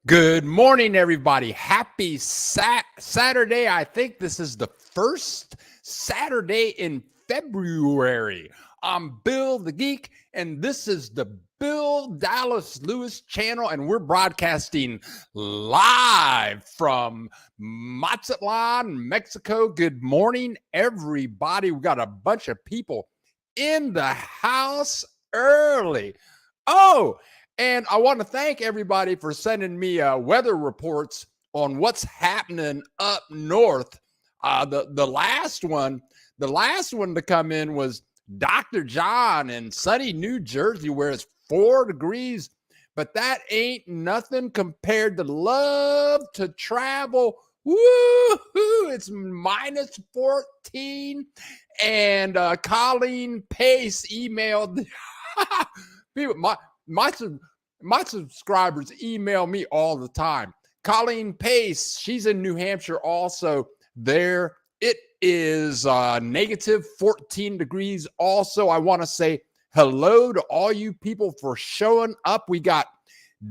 Good morning, everybody. Happy Saturday. I think this is the first Saturday in February. I'm Bill the Geek, and this is the Bill Dallas Lewis channel, and we're broadcasting live from Mazatlan, Mexico. Good morning, everybody. We got a bunch of people in the house early. Oh, and I want to thank everybody for sending me weather reports on what's happening up north. The last one to come in was Dr. John in sunny New Jersey, where it's 4 degrees. But that ain't nothing compared to love to travel. Woo-hoo! It's minus 14. And Colleen Pace emailed people. My subscribers email me all the time. Colleen Pace, she's in New Hampshire also. There it is negative 14 degrees. Also, I want to say hello to all you people for showing up. We got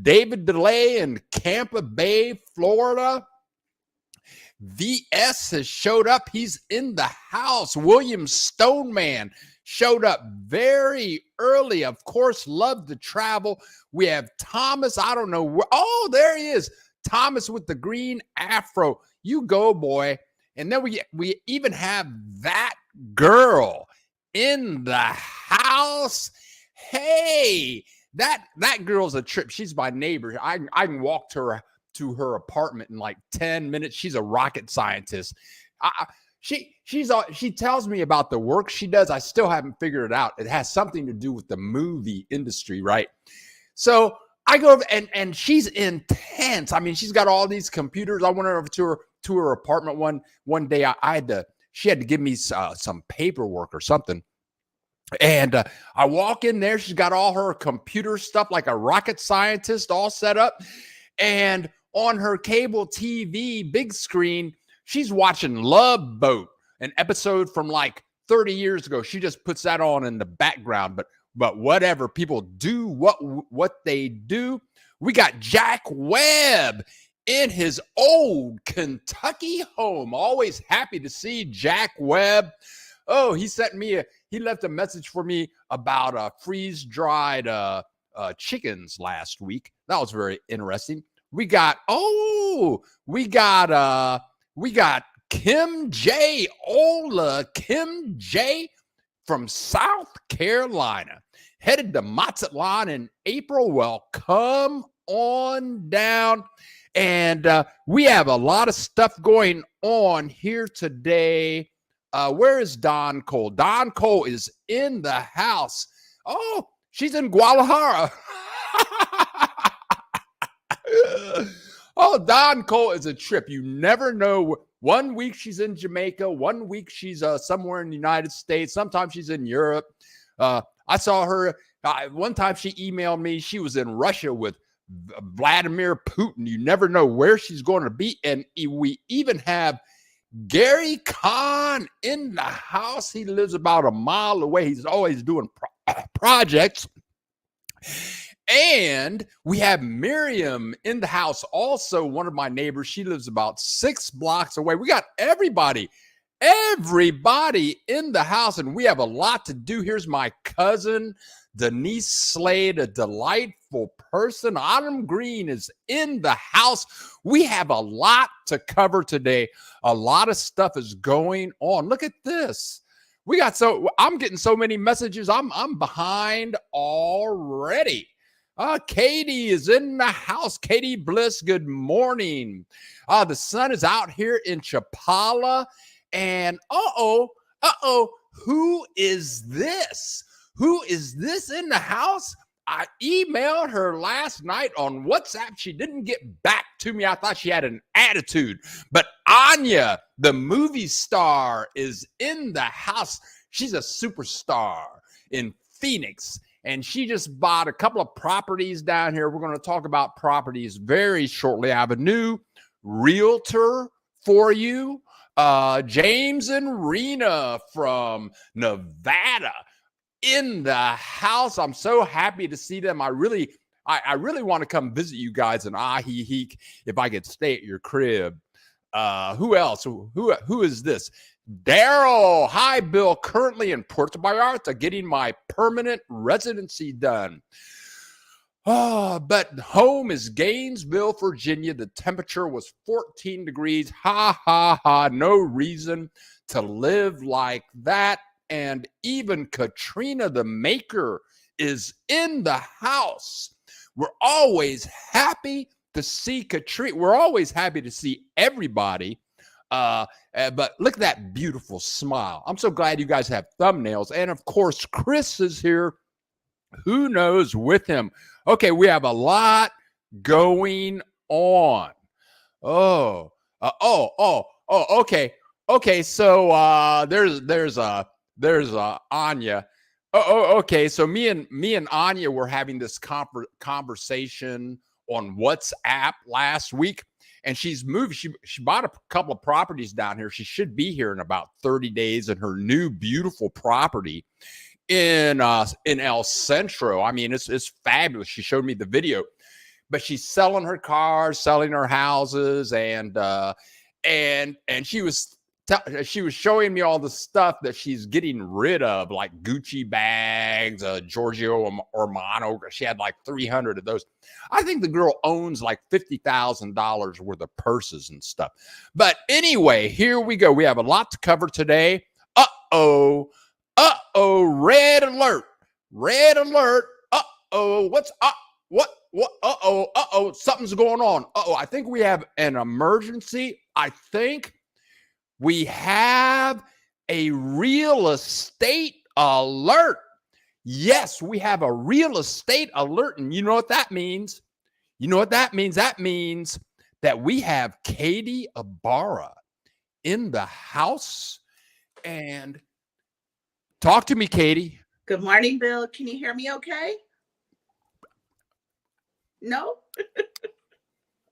David DeLay in Tampa Bay, Florida. VS has showed up. He's in the house. William Stoneman showed up very early. Of course, love to travel. We have Thomas. I don't know where. Oh, there he is. Thomas with the green afro. You go, boy. And then we even have that girl in the house. Hey, that girl's a trip. She's my neighbor. I can walk to her apartment in like 10 minutes. She's a rocket scientist. She tells me about the work she does. I still haven't figured it out. It has something to do with the movie industry, right? So I go over and she's intense. I mean, she's got all these computers. I went over to her apartment one day. She had to give me some paperwork or something. And I walk in there. She's got all her computer stuff like a rocket scientist all set up. And on her cable TV, big screen, she's watching Love Boat, an episode from like 30 years ago. She just puts that on in the background, but whatever. People do what they do. We got Jack Webb in his old Kentucky home. Always happy to see Jack Webb. Oh, he left a message for me about freeze-dried chickens last week. That was very interesting. We got Kim J. Ola, Kim J. from South Carolina, headed to Mazatlan in April. Well, come on down. And we have a lot of stuff going on here today. Where is Don Cole? Don Cole is in the house. Oh, she's in Guadalajara. Oh, Don Cole is a trip. You never know. 1 week she's in Jamaica. 1 week she's somewhere in the United States. Sometimes she's in Europe. I saw her one time. She emailed me. She was in Russia with Vladimir Putin. You never know where she's going to be. And we even have Gary Kahn in the house. He lives about a mile away. He's always doing projects. And we have Miriam in the house, also one of my neighbors. She lives about 6 blocks away. We got everybody in the house, and we have a lot to do. Here's my cousin, Denise Slade, a delightful person. Autumn Green is in the house. We have a lot to cover today. A lot of stuff is going on. Look at this. I'm getting so many messages. I'm behind already. Katie is in the house. Katie Bliss, good morning. The sun is out here in Chapala. And who is this? Who is this in the house? I emailed her last night on WhatsApp. She didn't get back to me. I thought she had an attitude. But Anya, the movie star, is in the house. She's a superstar in Phoenix. And she just bought a couple of properties down here. We're going to talk about properties very shortly. I have a new realtor for you. James and Rena from Nevada in the house. I'm so happy to see them. I really I really want to come visit you guys in Ahiheek if I could stay at your crib. Who else? Who is this? Daryl. Hi, Bill. Currently in Puerto Vallarta getting my permanent residency done. But home is Gainesville, Virginia. The temperature was 14 degrees. Ha, ha, ha. No reason to live like that. And even Katrina the Maker is in the house. We're always happy to see Katrina. We're always happy to see everybody. But look at that beautiful smile. I'm so glad you guys have thumbnails. And of course, Chris is here. Who knows with him? Okay, we have a lot going on. Okay. So there's Anya. Okay. So me and Anya were having this conversation on WhatsApp last week, and she's moved. She bought a couple of properties down here. She should be here in about 30 days in her new beautiful property in El Centro. I mean, it's fabulous. She showed me the video, but she's selling her cars, selling her houses, and she was showing me all the stuff that she's getting rid of, like Gucci bags, Giorgio Armani. She had like 300 of those. I think the girl owns like $50,000 worth of purses and stuff. But anyway, here we go. We have a lot to cover today. Red alert. Red alert. What's up? What? Something's going on. I think we have an emergency. I think we have a real estate alert. Yes, we have a real estate alert. And you know what that means? That means that we have Katie Ibarra in the house. And talk to me, Katie. Good morning, Bill. Can you hear me okay? No?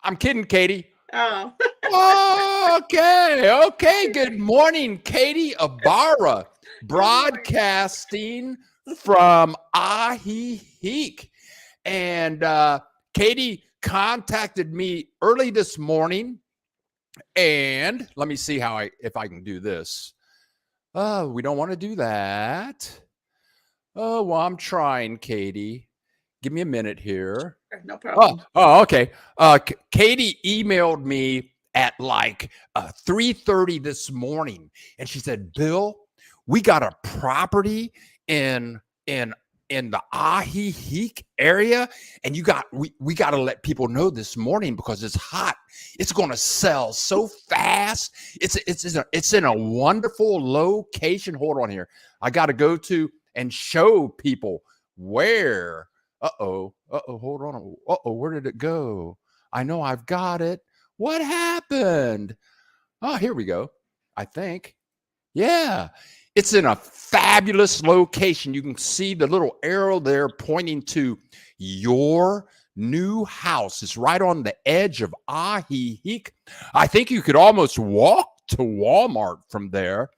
I'm kidding, Katie. Oh. Okay. Good morning, Katie Ibarra, broadcasting from Ahiheek. And Katie contacted me early this morning. And let me see if I can do this. We don't want to do that. Oh, well, I'm trying, Katie. Give me a minute here. No problem. Okay. Katie emailed me at like 3:30 this morning, and she said, "Bill, we got a property in the Ahiheek area, and we got to let people know this morning because it's hot. It's going to sell so fast. It's in a wonderful location. Hold on here. I got to go to and show people where. Hold on. Where did it go? I know I've got it. What happened? Oh, here we go. I think. Yeah. It's in a fabulous location. You can see the little arrow there pointing to your new house. It's right on the edge of Ahiheek. I think you could almost walk to Walmart from there.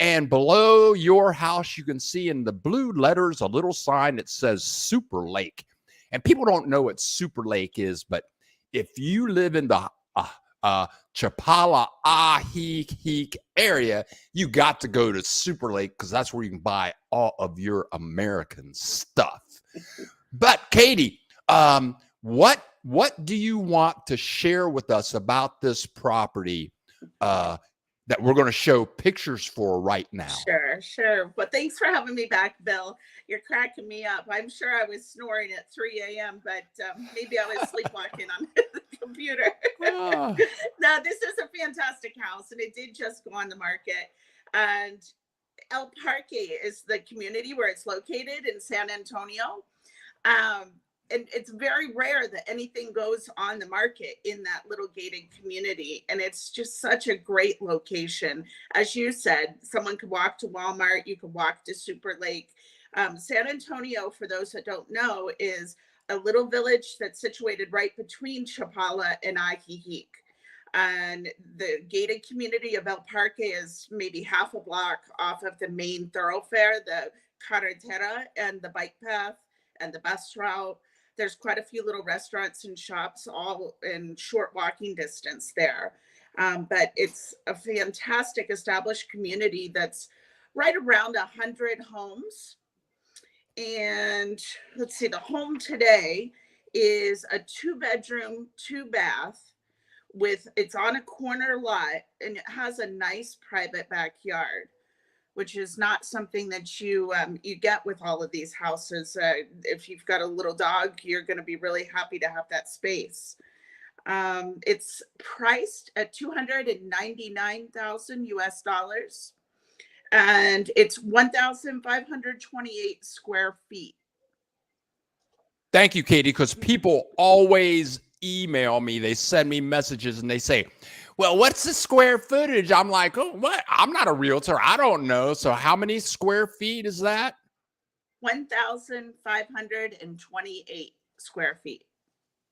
And below your house, you can see in the blue letters a little sign that says Super Lake. And people don't know what Super Lake is, but if you live in the Chapala Ahiheek area, you got to go to Super Lake because that's where you can buy all of your American stuff. But Katie, what do you want to share with us about this property that we're going to show pictures for right now? Sure. But thanks for having me back, Bill. You're cracking me up. I'm sure I was snoring at 3 a.m., but maybe I was sleepwalking on the computer. No, this is a fantastic house, and it did just go on the market. And El Parque is the community where it's located in San Antonio. And it's very rare that anything goes on the market in that little gated community. And it's just such a great location. As you said, someone could walk to Walmart, you could walk to Super Lake. San Antonio, for those that don't know, is a little village that's situated right between Chapala and Ahiheek. And the gated community of El Parque is maybe half a block off of the main thoroughfare, the carretera and the bike path and the bus route. There's quite a few little restaurants and shops all in short walking distance there. But it's a fantastic established community that's right around 100 homes. And let's see, the home today is a 2 bedroom, 2 bath with, it's on a corner lot, and it has a nice private backyard, which is not something that you get with all of these houses. If you've got a little dog, you're going to be really happy to have that space. It's priced at 299,000 US dollars, and it's 1,528 square feet. Thank you, Katie, because people always email me. They send me messages and they say, well, what's the square footage? I'm like, oh, what? I'm not a realtor. I don't know. So how many square feet is that? 1,528 square feet.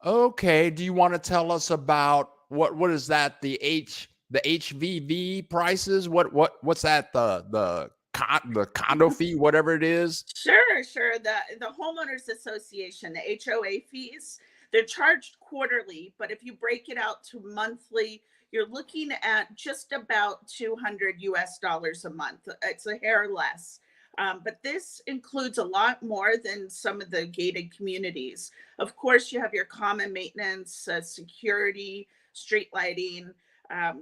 Okay. Do you want to tell us about what is that? The HVV prices? What's that? The condo fee, whatever it is? Sure. The Homeowners Association, the HOA fees, they're charged quarterly, but if you break it out to monthly, you're looking at just about 200 US dollars a month. It's a hair less. But this includes a lot more than some of the gated communities. Of course, you have your common maintenance, security, street lighting,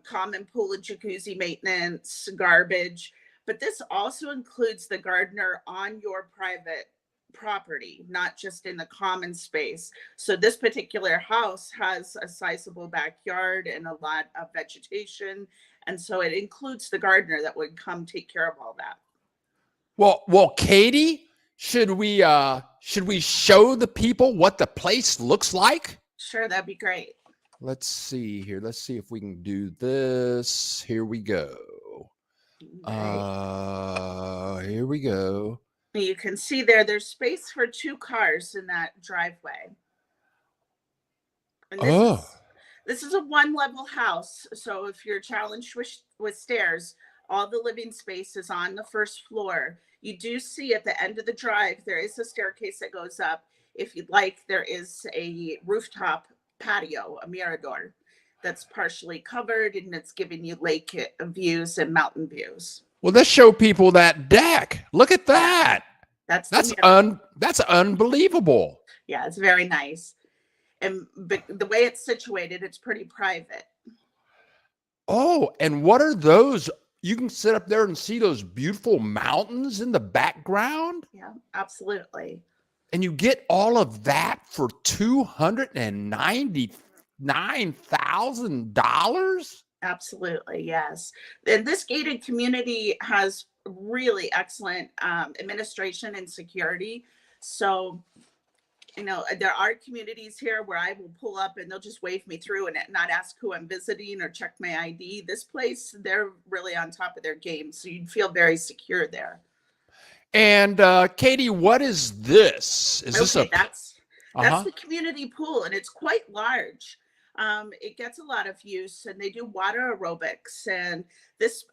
common pool and jacuzzi maintenance, garbage. But this also includes the gardener on your private property, not just in the common space. So this particular house has a sizable backyard and a lot of vegetation. And so it includes the gardener that would come take care of all that. Well, Katie, should we show the people what the place looks like? Sure, that'd be great. Let's see here. Let's see if we can do this. Here we go. Right. Here we go. You can see there's space for 2 cars in that driveway. And this is a 1-level house. So if you're challenged with stairs, all the living space is on the first floor. You do see at the end of the drive, there is a staircase that goes up. If you'd like, there is a rooftop patio, a mirador, that's partially covered, and it's giving you lake views and mountain views. Well, let's show people that deck. Look at that. That's unbelievable. Yeah, it's very nice. And the way it's situated, it's pretty private. Oh, and what are those? You can sit up there and see those beautiful mountains in the background. Yeah, absolutely. And you get all of that for $299,000? Absolutely, yes. And this gated community has really excellent administration and security. So, there are communities here where I will pull up and they'll just wave me through and not ask who I'm visiting or check my ID. This place, they're really on top of their game. So you'd feel very secure there. And Katie, what is this? That's the community pool, and it's quite large. It gets a lot of use, and they do water aerobics. And this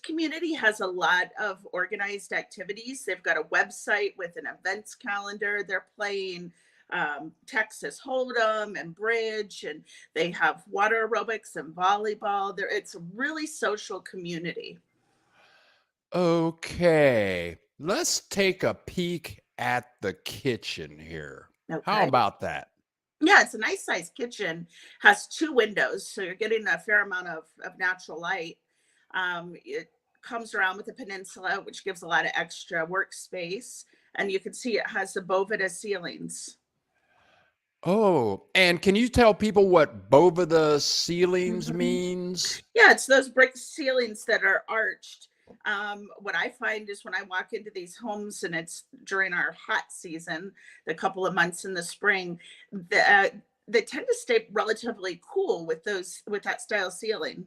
community has a lot of organized activities. They've got a website with an events calendar. They're playing Texas Hold'em and bridge, and they have water aerobics and volleyball. It's a really social community. Okay, let's take a peek at the kitchen here. Okay. How about that? Yeah, it's a nice sized kitchen, has 2 windows, so you're getting a fair amount of natural light. It comes around with a peninsula, which gives a lot of extra workspace, and you can see it has the Boveda ceilings. Oh, and can you tell people what Boveda ceilings means? Yeah, it's those brick ceilings that are arched. What I find is when I walk into these homes, and it's during our hot season, the couple of months in the spring, they tend to stay relatively cool with that style ceiling.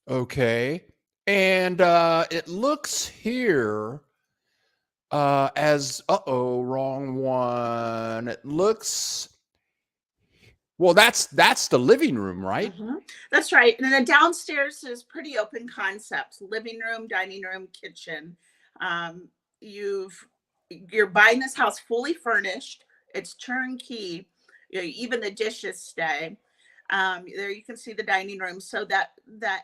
Okay. And it looks here wrong one. It looks, well, that's the living room, right? Mm-hmm. That's right. And then the downstairs is pretty open concept: living room, dining room, kitchen. You're buying this house fully furnished. It's turnkey. Even the dishes stay. There you can see the dining room. So that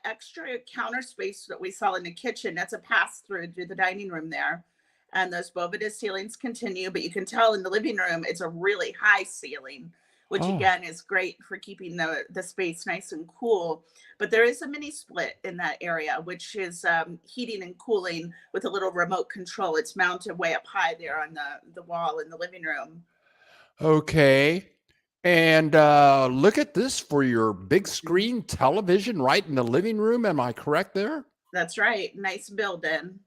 extra counter space that we saw in the kitchen, that's a pass through to the dining room there. And those Bovida ceilings continue, but you can tell in the living room, it's a really high ceiling, which Oh, again is great for keeping the space nice and cool. But there is a mini split in that area, which is heating and cooling with a little remote control. It's mounted way up high there on the wall in the living room. okay. And look at this for your big Mhm. screen television right in the living room. Am I correct there? That's right. Nice building.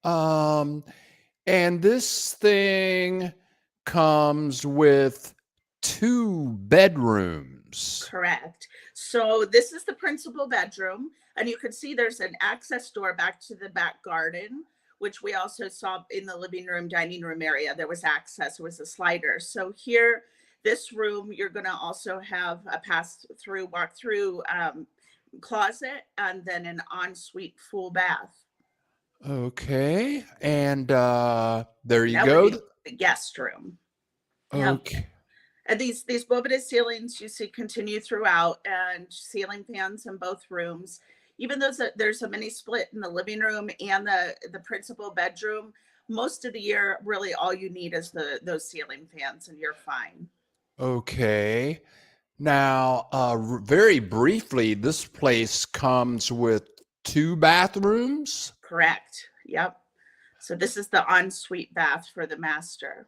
Um, and this thing comes with 2 bedrooms. Correct. So this is the principal bedroom, and you can see there's an access door back to the back garden, which we also saw in the living room, dining room area. There was access, it was a slider. So here, this room, you're going to also have a pass through, walk through closet, and then an ensuite full bath. Okay. And there And you that would go. be the guest room. Yep. Okay. And these Bovida ceilings you see continue throughout, and ceiling fans in both rooms. Even though there's a mini split in the living room and the principal bedroom, most of the year, really all you need is those ceiling fans, and you're fine. Okay. Now, very briefly, this place comes with 2 bathrooms. Correct. Yep. So this is the ensuite bath for the master.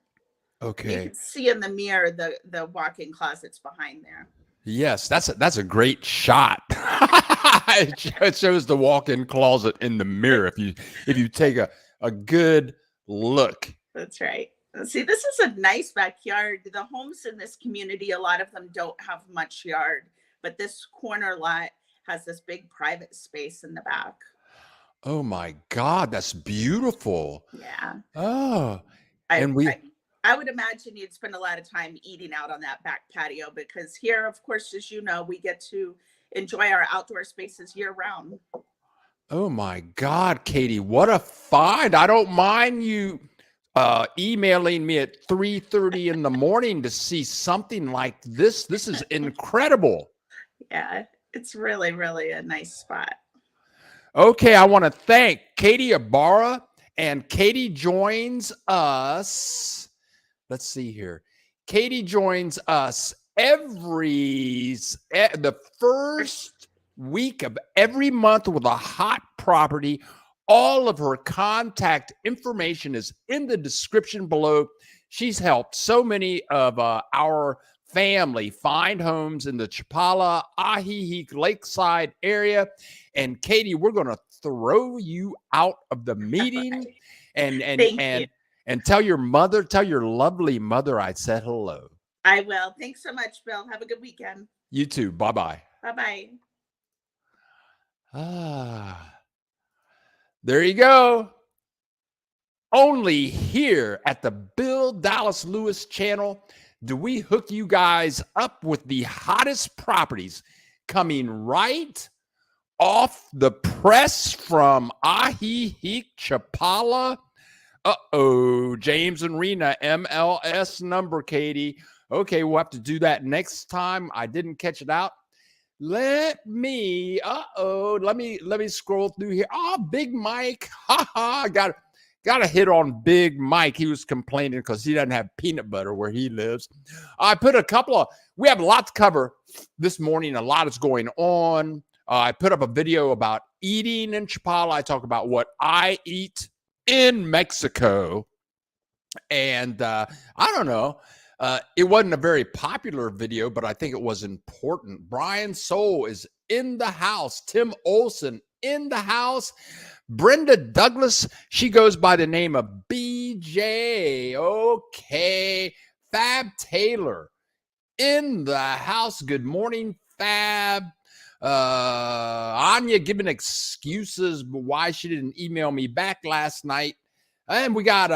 And you Okay. can see in the mirror the walk-in closets behind there. Yes, that's a great shot. It shows the walk-in closet in the mirror if you take a good look. That's right. See, this is a nice backyard. The homes in this community, a lot of them don't have much yard, but this corner lot has this big private space in the back. Oh my God, that's beautiful. Yeah. Oh, I, and we I I would imagine you'd spend a lot of time eating out on that back patio, because here, of course, as you know, we get to enjoy our outdoor spaces year round. Oh my God, Katie, what a find. I don't mind you emailing me at 3:30 in the morning to see something like this. This is incredible. Yeah, it's really, really a nice spot. Okay, I want to thank Katie Ibarra, and Katie joins us. Let's see here. Katie joins us the first week of every month with a hot property. All of her contact information is in the description below. She's helped so many of our family find homes in the Chapala, Ahihi Lakeside area. And Katie, we're going to throw you out of the meeting and and Thank you. and and tell your mother, tell your lovely mother I said hello. I will. Thanks so much, Bill. Have a good weekend. You too. Bye-bye. Bye bye. Ah, there you go. Only here at the Bill Dallas Lewis channel do we hook you guys up with the hottest properties coming right off the press from Ahihi Chapala. Uh-oh, James and Rena, MLS number, Katie. Okay, we'll have to do that next time. I didn't catch it out. Let me scroll through here. Oh, Big Mike. Got a hit on Big Mike. He was complaining because he doesn't have peanut butter where he lives. I put we have a lot to cover this morning. A lot is going on. I put up a video about eating in Chapala. I talk about what I eat in Mexico. And I don't know. It wasn't a very popular video, but I think it was important. Brian Soul is in the house. Tim Olson in the house. Brenda Douglas, she goes by the name of BJ. Okay. Fab Taylor in the house. Good morning, Fab. Anya giving excuses why she didn't email me back last night. And we got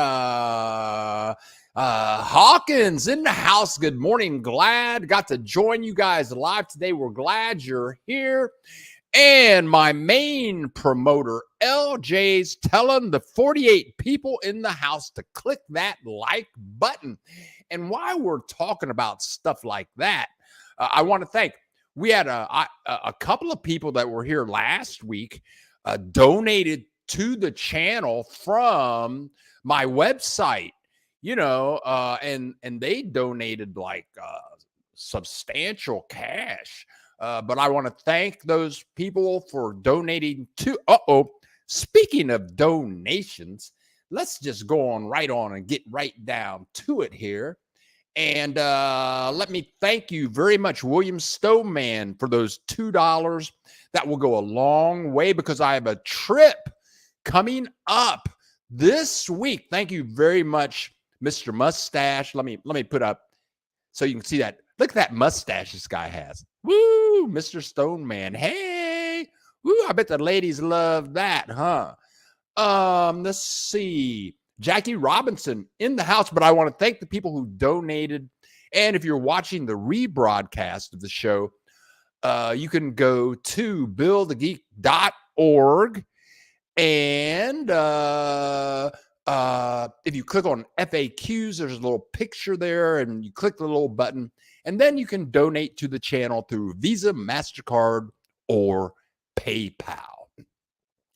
Hawkins in the house. Good morning. Glad got to join you guys live today. We're glad you're here. And my main promoter, LJ's telling the 48 people in the house to click that like button. And while we're talking about stuff like that, I want to thank. We had a couple of people that were here last week donated to the channel from my website, and they donated like substantial cash. But I want to thank those people for donating to. Speaking of donations, let's just go on right on and get right down to it here. And let me thank you very much, William Stoneman, for those $2. That will go a long way because I have a trip coming up this week. Thank you very much, Mr. Mustache. Let me put up so you can see that. Look at that mustache this guy has. Woo, Mr. Stoneman. Hey, woo, I bet the ladies love that, huh? Let's see. Jackie Robinson in the house, but I want to thank the people who donated. And if you're watching the rebroadcast of the show, you can go to buildthegeek.org. And if you click on FAQs, there's a little picture there, and you click the little button, and then you can donate to the channel through Visa, MasterCard, or PayPal.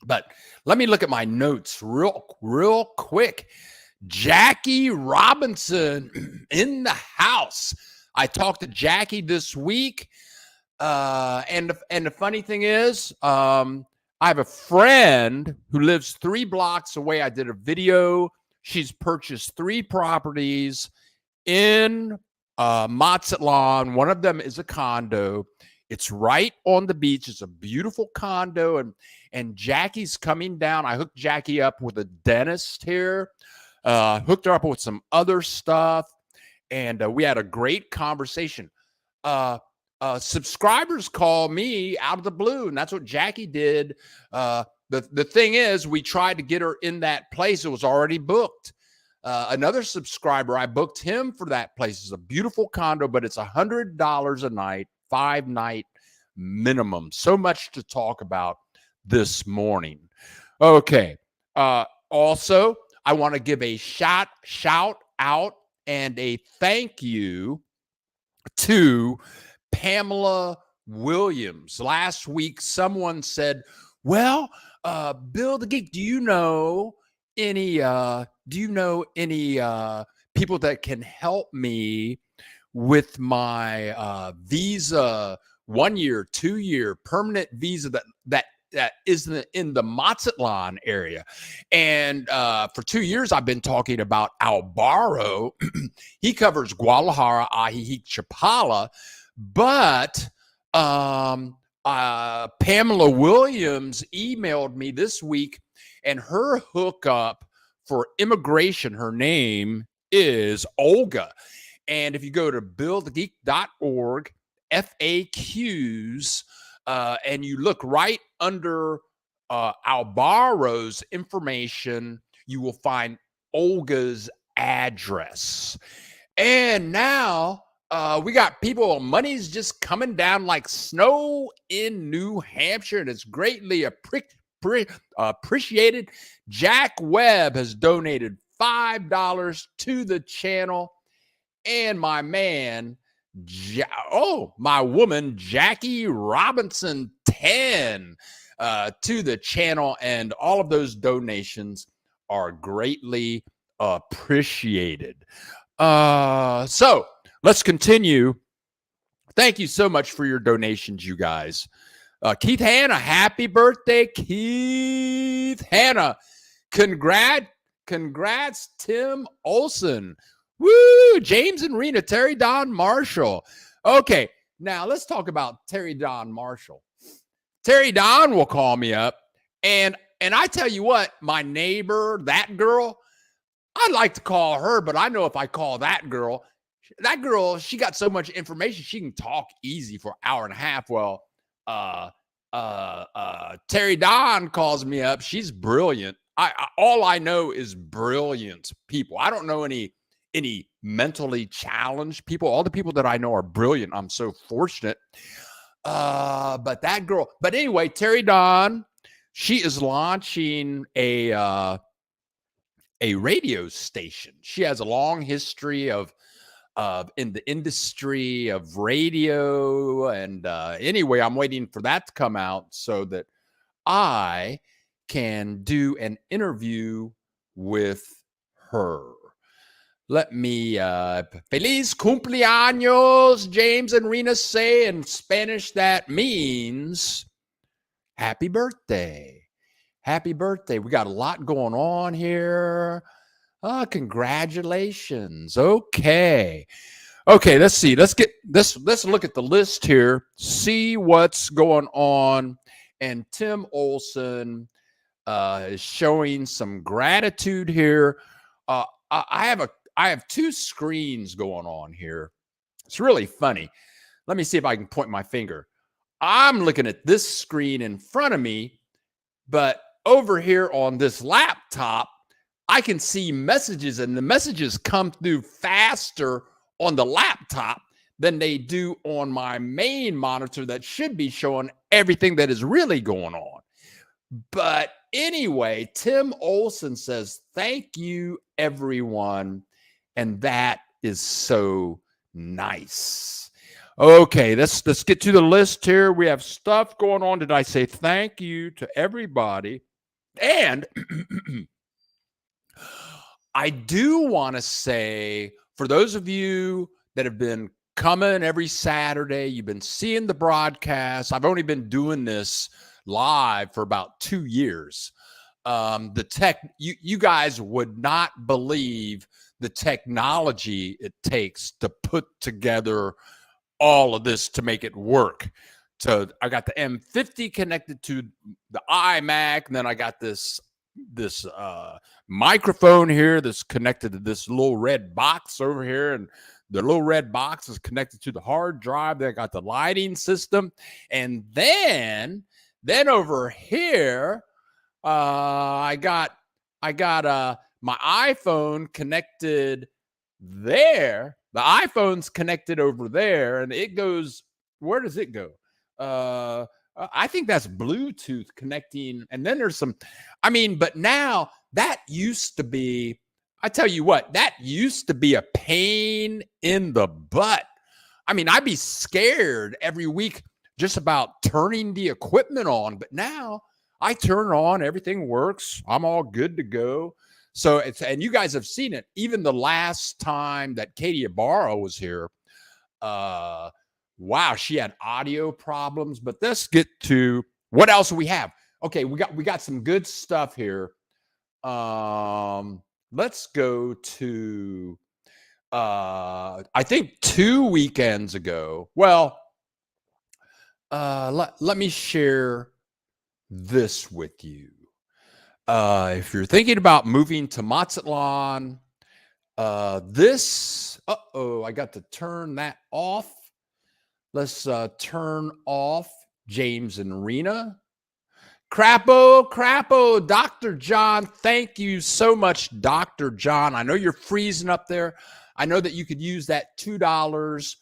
But let me look at my notes real quick. Jackie Robinson in the house. I talked to Jackie this week. And the funny thing is, I have a friend who lives 3 blocks away. I did a video. She's purchased 3 properties in Mazatlan. One of them is a condo. It's right on the beach. It's a beautiful condo, and Jackie's coming down. I hooked Jackie up with a dentist here, hooked her up with some other stuff, and we had a great conversation. Subscribers call me out of the blue, and that's what Jackie did. The thing is, we tried to get her in that place. It was already booked. Another subscriber, I booked him for that place. It's a beautiful condo, but it's $100 a night. 5-night minimum. So much to talk about this morning. Okay. Also, I want to give a shout out and a thank you to Pamela Williams. Last week, someone said, well, Bill the Geek, do you know any people that can help me with my visa, 1-year, 2-year permanent visa that is in the Mazatlan area? And for 2 years, I've been talking about Albaro. He covers Guadalajara, Ajijic, Chapala, but Pamela Williams emailed me this week, and her hookup for immigration, her name is Olga. And if you go to buildthegeek.org, FAQs, and you look right under Albaro's information, you will find Olga's address. And now we got people, money's just coming down like snow in New Hampshire, and it's greatly appreciated. Jack Webb has donated $5 to the channel. And my man, my woman, Jackie Robinson, 10 to the channel. And all of those donations are greatly appreciated. So let's continue. Thank you so much for your donations, you guys. Keith Hanna, happy birthday, Keith Hanna. Congrats, Tim Olson. Woo! James and Rena, Terry Don Marshall. Okay, now let's talk about Terry Don Marshall. Terry Don will call me up, and I tell you what, my neighbor, that girl, I'd like to call her, but I know if I call that girl, she got so much information, she can talk easy for an hour and a half. Well, Terry Don calls me up. She's brilliant. All I know is brilliant people. I don't know any mentally challenged people. All the people that I know are brilliant. I'm so fortunate. But that girl, but anyway, Terry Don, she is launching a radio station. She has a long history of in the industry of radio. And anyway, I'm waiting for that to come out so that I can do an interview with her. Let me, Feliz cumpleaños, James and Rena say in Spanish. That means happy birthday. Happy birthday. We got a lot going on here. Congratulations. Okay. Okay, let's see. Let's look at the list here, see what's going on. And Tim Olson is showing some gratitude here. I have two screens going on here. It's really funny. Let me see if I can point my finger. I'm looking at this screen in front of me, but over here on this laptop, I can see messages, and the messages come through faster on the laptop than they do on my main monitor that should be showing everything that is really going on. But anyway, Tim Olson says, thank you, everyone. And that is so nice. Okay, let's get to the list here. We have stuff going on. Did I say thank you to everybody? And I do want to say, for those of you that have been coming every Saturday, you've been seeing the broadcast. I've only been doing this live for about 2 years. You guys would not believe the technology it takes to put together all of this to make it work. So I got the M50 connected to the iMac, and then I got this microphone here that's connected to this little red box over here, and the little red box is connected to the hard drive. Then I got the lighting system, and then over here, I got my iPhone connected there. The iPhone's connected over there, and it goes. Where does it go? I think that's Bluetooth connecting. And then there's some, but now that used to be, I tell you what, that used to be a pain in the butt. I'd be scared every week just about turning the equipment on, but now I turn it on, everything works. I'm all good to go. So and you guys have seen it. Even the last time that Katie Ibarra was here, wow, she had audio problems. But let's get to what else we have. Okay, we got some good stuff here. Let's go to I think 2 weekends ago. Well, let me share this with you. If you're thinking about moving to Mazatlan, I got to turn that off. Let's turn off James and Rena. Crapo, Dr. John. Thank you so much, Dr. John. I know you're freezing up there. I know that you could use that $2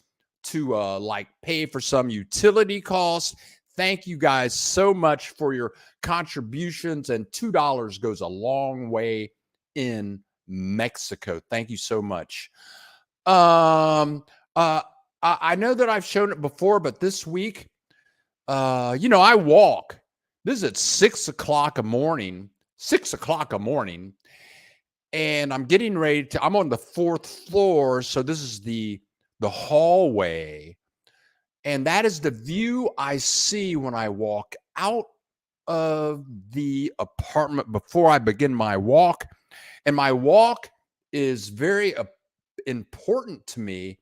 to pay for some utility costs. Thank you guys so much for your contributions, and $2 goes a long way in Mexico. Thank you so much. I know that I've shown it before, but this week, I walk. This is at 6 o'clock a morning, and I'm getting ready to, I'm on the 4th floor. So this is the hallway, and that is the view I see when I walk out of the apartment before I begin my walk. And my walk is very important to me.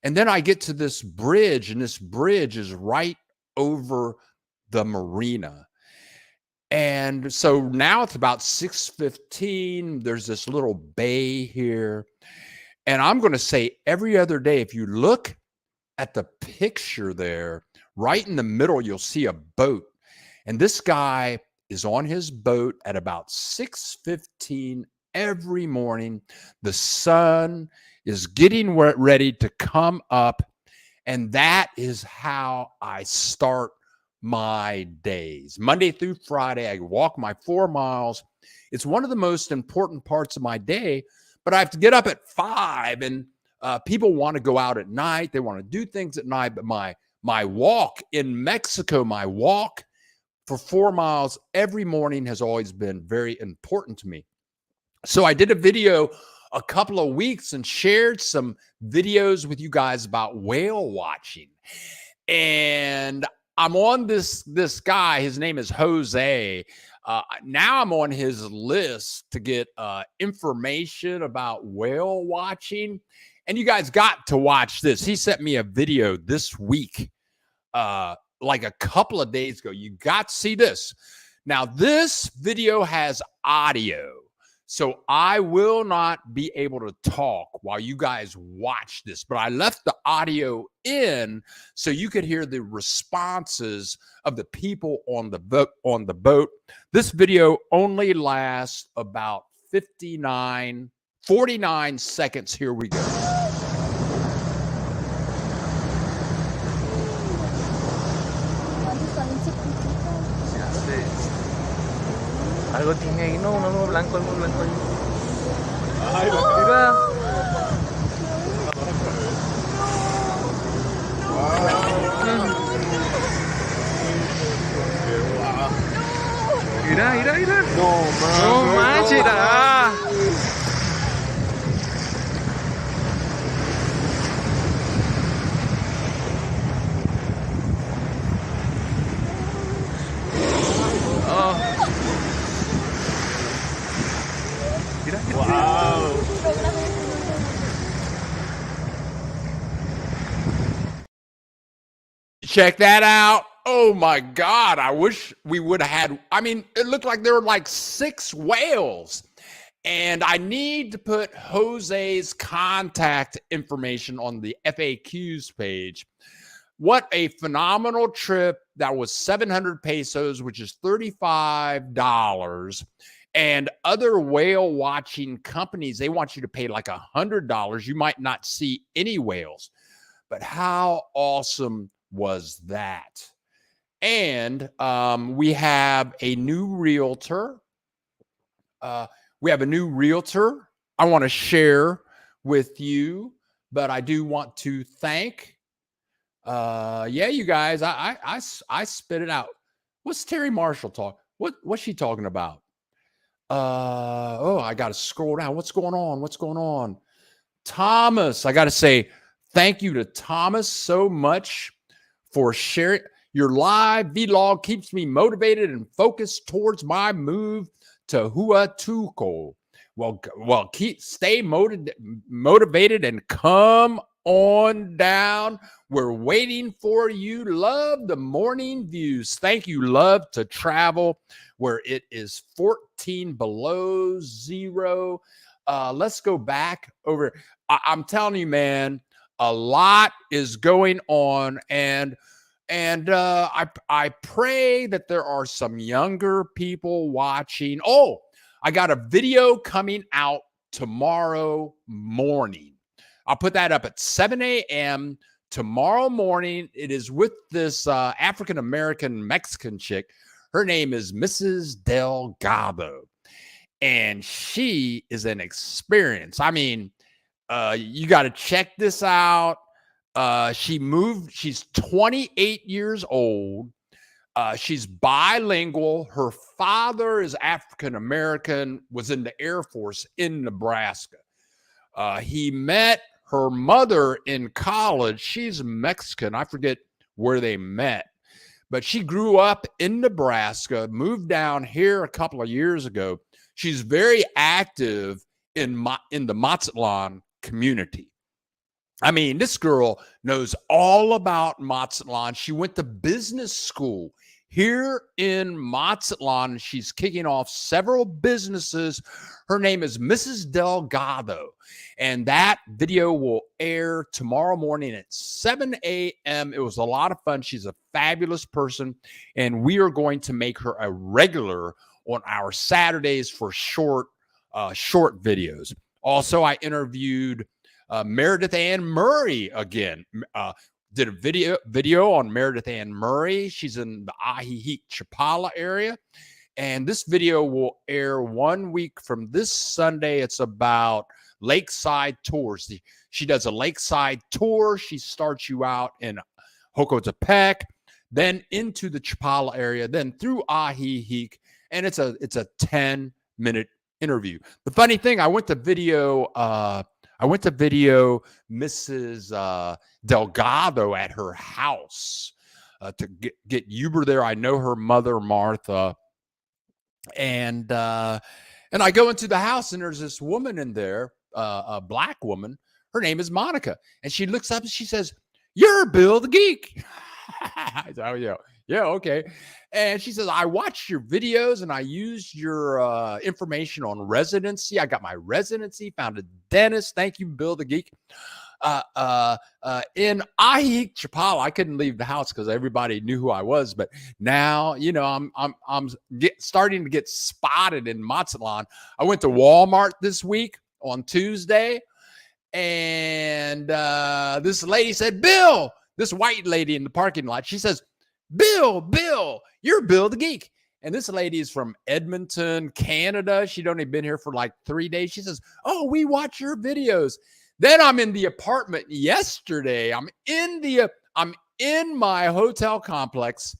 And then I get to this bridge, and this bridge is right over the marina. And so now it's about 6:15. There's this little bay here. And I'm going to say every other day, if you look at the picture there, right in the middle, you'll see a boat. And this guy is on his boat at about 6:15 every morning. The sun is getting ready to come up. And that is how I start my days. Monday through Friday, I walk my 4 miles. It's one of the most important parts of my day, but I have to get up at 5. And People want to go out at night. They want to do things at night. But my walk in Mexico, my walk for 4 miles every morning has always been very important to me. So I did a video a couple of weeks and shared some videos with you guys about whale watching. And I'm on this guy. His name is Jose. Now I'm on his list to get information about whale watching. And you guys got to watch this. He sent me a video this week, like a couple of days ago. You got to see this. Now, this video has audio, so I will not be able to talk while you guys watch this, but I left the audio in so you could hear the responses of the people on the boat. This video only lasts about 49 seconds. Here we go. Algo tiene ahí, no, algo blanco ahí. Ay, mira. Mira. No manches, mira. Wow. Check that out. Oh my God. I wish we would have had, I mean, it looked like there were like 6 whales. And I need to put Jose's contact information on the FAQs page. What a phenomenal trip. That was 700 pesos, which is $35. And other whale watching companies, they want you to pay like $100. You might not see any whales. But how awesome was that? And we have a new realtor. I want to share with you, but I do want to thank. You guys, I spit it out. What's Terry Marshall talk? What's she talking about? I got to scroll down. What's going on? Thomas, I got to say thank you to Thomas so much for sharing. Your live vlog keeps me motivated and focused towards my move to Huatuco. Well, stay motivated and come on down. We're waiting for you. Love the morning views. Thank you. Love to travel where it is 14 below zero. Let's go back over. I'm telling you, man, a lot is going on, and I pray that there are some younger people watching. Oh, I got a video coming out tomorrow morning. I'll put that up at 7 a.m. tomorrow morning. It is with this African-American Mexican chick. Her name is Mrs. Delgado, and she is an experience. I mean, you got to check this out. She's 28 years old. She's bilingual. Her father is African-American, was in the Air Force in Nebraska. He met her mother in college. She's Mexican. I forget where they met, but she grew up in Nebraska, moved down here a couple of years ago. She's very active in the Mazatlan community. I mean, this girl knows all about Mazatlan. She went to business school here in Mazatlan. She's kicking off several businesses. Her name is Mrs. Delgado. And that video will air tomorrow morning at 7 a.m. It was a lot of fun. She's a fabulous person. And we are going to make her a regular on our Saturdays for short videos. Also, I interviewed Meredith Ann Murray again. Did a video on Meredith Ann Murray. She's in the Ajijic Chapala area. And this video will air 1 week from this Sunday. It's about lakeside tours. She does a lakeside tour. She starts you out in Hocotepec, then into the Chapala area, then through Ajijic, and it's a 10-minute interview. The funny thing, I went to video Mrs. Delgado at her house to get Uber there. I know her mother, Martha, and I go into the house, and there's this woman in there, a black woman. Her name is Monica, and she looks up and she says, "You're Bill the Geek." I said, "Oh yeah, yeah, okay." And she says, "I watched your videos and I used your information on residency. I got my residency, found a dentist. Thank you, Bill the Geek." In Ajijic, Chapala, I couldn't leave the house because everybody knew who I was. But now, I'm starting to get spotted in Mazatlan. I went to Walmart this week on Tuesday, and this lady said, "Bill," this white lady in the parking lot, she says, Bill, you're Bill the Geek." And this lady is from Edmonton, Canada. She'd only been here for like 3 days. She says, "Oh, we watch your videos." Then I'm in the apartment yesterday. I'm in my hotel complex,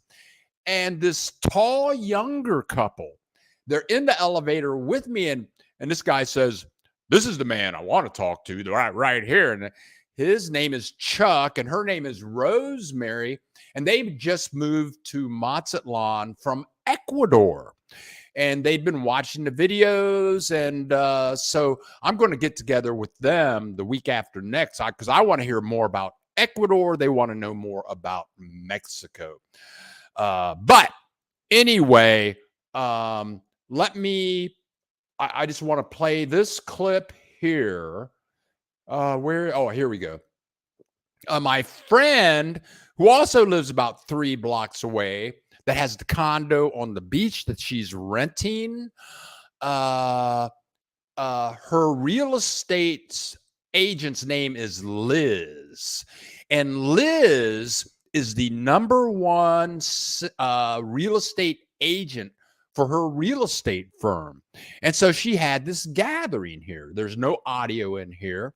and this tall younger couple, they're in the elevator with me, and this guy says, "This is the man I want to talk to, right here." And his name is Chuck, and her name is Rosemary, and they've just moved to Mazatlan from Ecuador. And they'd been watching the videos, and so I'm going to get together with them the week after next because I want to hear more about Ecuador. They want to know more about Mexico. But anyway, I just want to play this clip here. Here we go. My friend, who also lives about 3 blocks away, that has the condo on the beach that she's renting. Her real estate agent's name is Liz. And Liz is the #1 real estate agent for her real estate firm. And so she had this gathering here. There's no audio in here.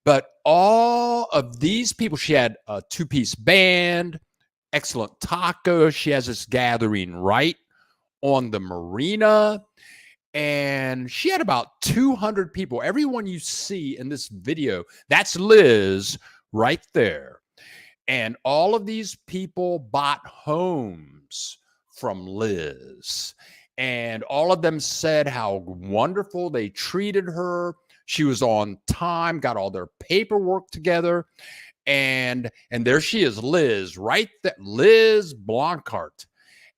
But all of these people, she had a 2-piece band, excellent tacos. She has this gathering right on the marina, and she had about 200 people. Everyone you see in this video, that's Liz right there. And all of these people bought homes from Liz, and all of them said how wonderful they treated her. She was on time, got all their paperwork together. And there she is, Liz, right there, Liz Blancart.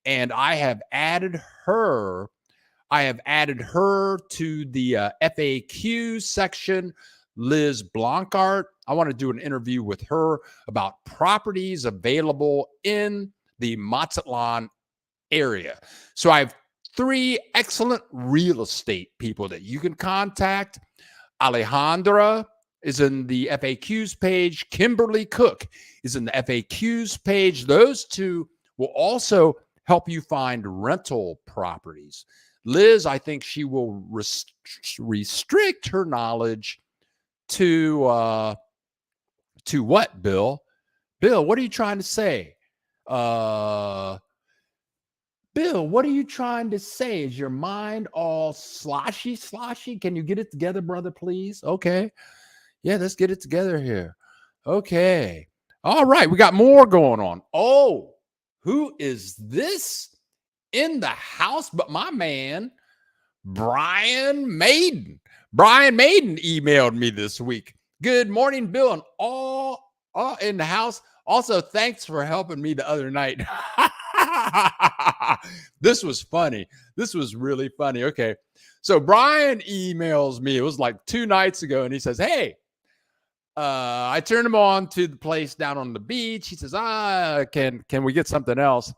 And I have added her to the FAQ section, Liz Blancart. I want to do an interview with her about properties available in the Mazatlan area. So I have 3 excellent real estate people that you can contact. Alejandra is in the FAQs page. Kimberly Cook is in the FAQs page. Those 2 will also help you find rental properties. Liz, I think she will restrict her knowledge to what, Bill? Bill, what are you trying to say? Bill, what are you trying to say? Is your mind all sloshy? Can you get it together, brother, please? Okay. Yeah, let's get it together here. Okay. All right. We got more going on. Oh, who is this in the house but my man, Brian Maiden? Brian Maiden emailed me this week. "Good morning, Bill, and all in the house. Also, thanks for helping me the other night." This was funny. This was really funny. Okay. So Brian emails me. It was like 2 nights ago, and he says, "Hey, I turned him on to the place down on the beach." He says, can we get something else?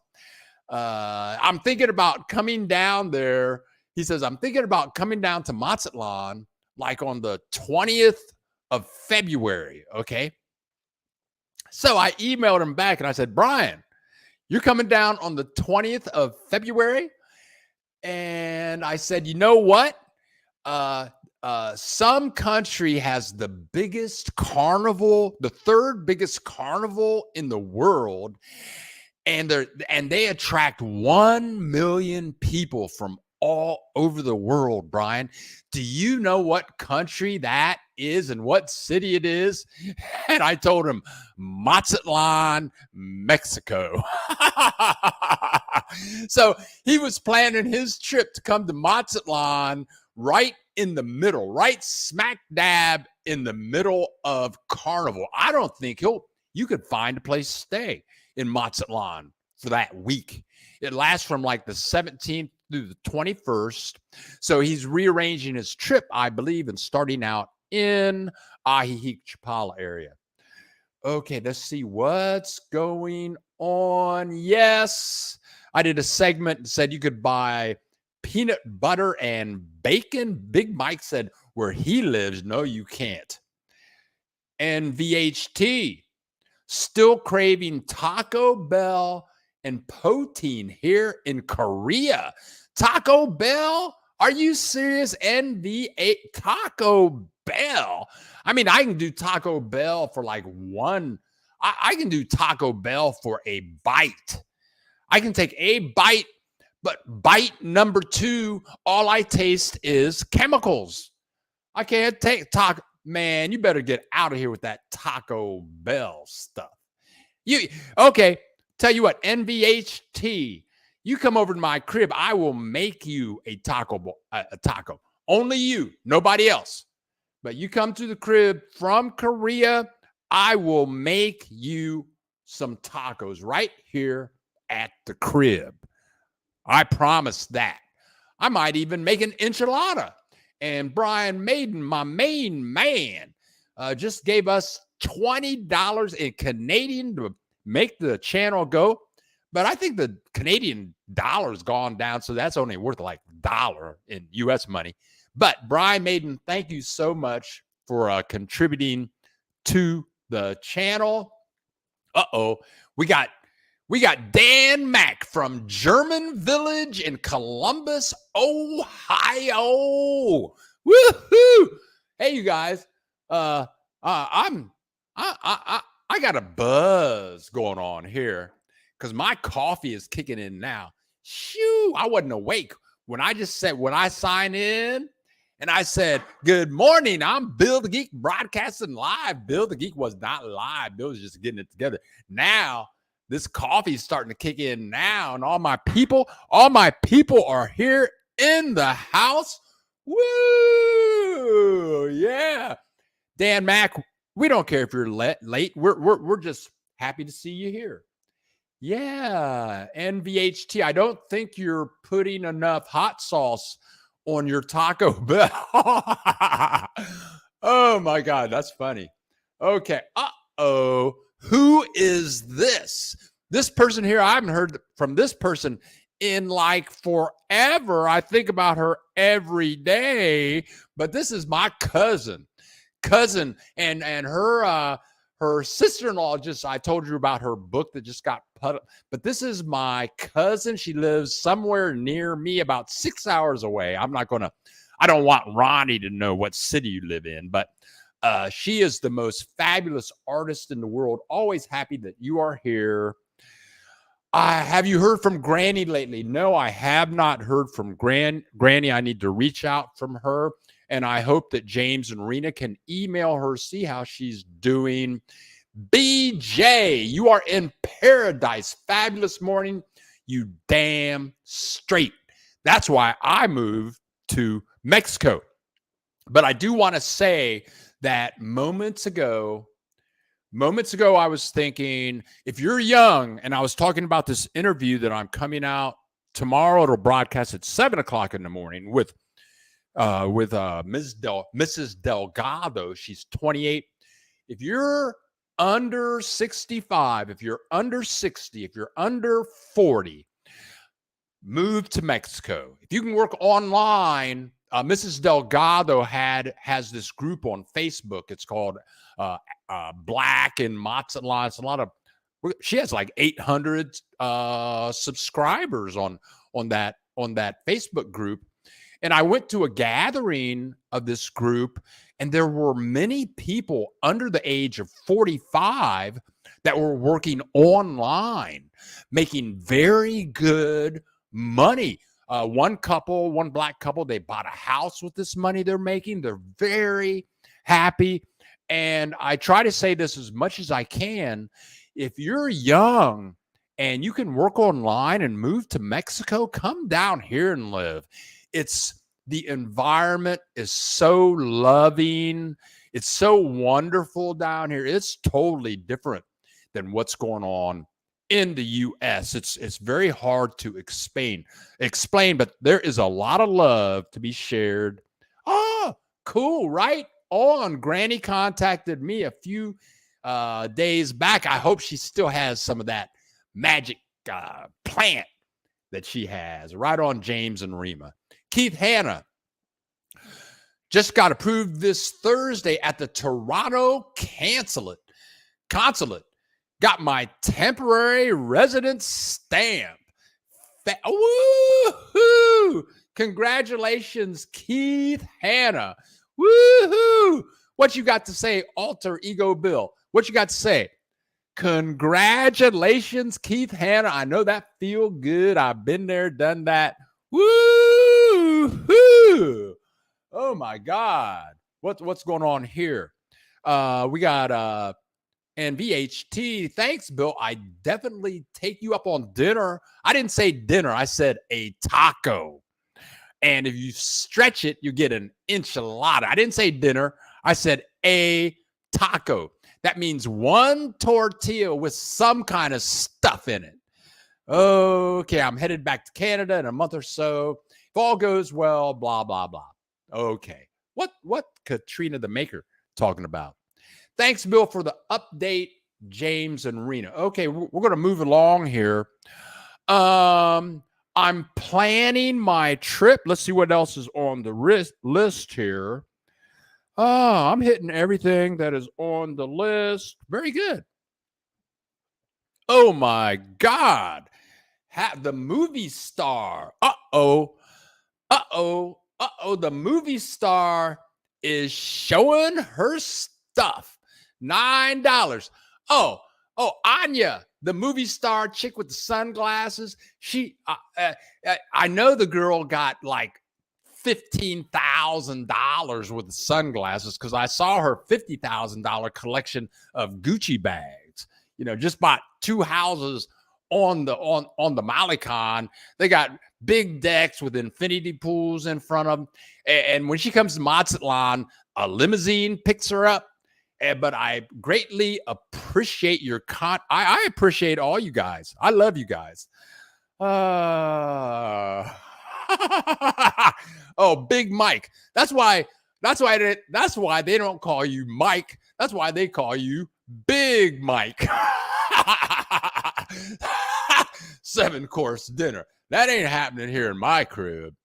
I'm thinking about coming down there. He says, "I'm thinking about coming down to Mazatlan like on the 20th of February." Okay. So I emailed him back and I said, "Brian, you're coming down on the 20th of February?" And I said, "You know what? some country has the biggest carnival, the third biggest carnival in the world, and they attract 1 million people from all over the world. Brian, do you know what country that is and what city it is? And I told him Mazatlan, Mexico. So he was planning his trip to come to Mazatlan, right in the middle, right smack dab in the middle of Carnival. I don't think you could find a place to stay in Mazatlan for that week. It lasts from like the 17th through the 21st. So he's rearranging his trip, I believe, and starting out in Ajijic-Chapala area. Okay, let's see what's going on. Yes, I did a segment and said you could buy peanut butter and bacon. Big Mike said where he lives, no, you can't. And VHT, still craving Taco Bell and poutine here in Korea. Taco Bell? Are you serious? NVA Taco Bell. I mean, I can do Taco Bell for like one. I can do Taco Bell for a bite. I can take a bite, but bite number 2, all I taste is chemicals. I can't take taco. Man, you better get out of here with that Taco Bell stuff. Okay? Tell you what, NVHT, you come over to my crib, I will make you a taco. Only you, nobody else. But you come to the crib from Korea, I will make you some tacos right here at the crib. I promise that. I might even make an enchilada. And Brian Maiden, my main man, just gave us $20 in Canadian to make the channel go. But I think the Canadian dollar's gone down, so that's only worth like $1 in U.S. money. But Brian Maiden, thank you so much for contributing to the channel. We got Dan Mack from German Village in Columbus, Ohio. Woohoo! Hey, you guys. I got a buzz going on here because my coffee is kicking in now. Shoo! I wasn't awake when I signed in. And I said, good morning, I'm Bill the Geek broadcasting live. Bill the Geek was not live. Bill was just getting it together. Now, this coffee is starting to kick in now. And all my people are here in the house. Woo! Yeah. Dan Mack, we don't care if you're late. We're just happy to see you here. Yeah. NVHT, I don't think you're putting enough hot sauce on your Taco Bell. Oh my God, that's funny. Okay. Who is this? This person here, I haven't heard from this person in like forever. I think about her every day, but this is my cousin, and her sister-in-law. I told you about her book that just got put up, but this is my cousin. She lives somewhere near me, about 6 hours away. I don't want Ronnie to know what city you live in, but she is the most fabulous artist in the world. Always happy that you are here. Have you heard from Granny lately? No, I have not heard from Granny. I need to reach out from her. And I hope that James and Rena can email her, see how she's doing. BJ, you are in paradise. Fabulous morning. You damn straight. That's why I moved to Mexico. But I do want to say that moments ago, I was thinking, if you're young, and I was talking about this interview that I'm coming out tomorrow, it'll broadcast at 7:00 in the morning with Mrs. Delgado. She's 28. If you're under 65, if you're under 60, if you're under 40, move to Mexico. If you can work online, Mrs. Delgado has this group on Facebook. It's called Black in Mazatlan. It's a lot of. She has like 800 subscribers on that Facebook group. And I went to a gathering of this group, and there were many people under the age of 45 that were working online, making very good money. One black couple, they bought a house with this money they're making. They're very happy. And I try to say this as much as I can. If you're young and you can work online and move to Mexico, come down here and live. The environment is so loving. It's so wonderful down here. It's totally different than what's going on in the U.S. It's very hard to explain, but there is a lot of love to be shared. Oh, cool, right? On. Granny contacted me a few days back. I hope she still has some of that magic plant that she has. Right on, James and Rima. Keith Hanna just got approved this Thursday at the Toronto Consulate. Got my temporary residence stamp. Woohoo! Congratulations, Keith Hanna. Woohoo! What you got to say, Alter Ego Bill? What you got to say? Congratulations, Keith Hanna. I know that feel good. I've been there, done that. Woo-hoo! Oh my God. What's going on here? We got and VHT. Thanks, Bill. I definitely take you up on dinner. I didn't say dinner. I said a taco. And if you stretch it, you get an enchilada. I didn't say dinner. I said a taco. That means one tortilla with some kind of stuff in it. Okay, I'm headed back to Canada in a month or so. If all goes well, blah, blah, blah. Okay. What Katrina the Maker talking about? Thanks, Bill, for the update, James and Rena. Okay, we're going to move along here. I'm planning my trip. Let's see what else is on the list here. I'm hitting everything that is on the list. Very good. Oh, my God. The movie star. Uh-oh. The movie star is showing her stuff. $9. Oh, Anya, the movie star chick with the sunglasses. I know the girl got like $15,000 worth of sunglasses because I saw her $50,000 collection of Gucci bags. Just bought 2 houses on the Malecon. They got big decks with infinity pools in front of them. And when she comes to Mazatlan, a limousine picks her up. But I greatly appreciate your I appreciate all you guys. I love you guys. Oh, Big Mike. That's why they don't call you Mike. That's why they call you Big Mike. 7-course dinner. That ain't happening here in my crib.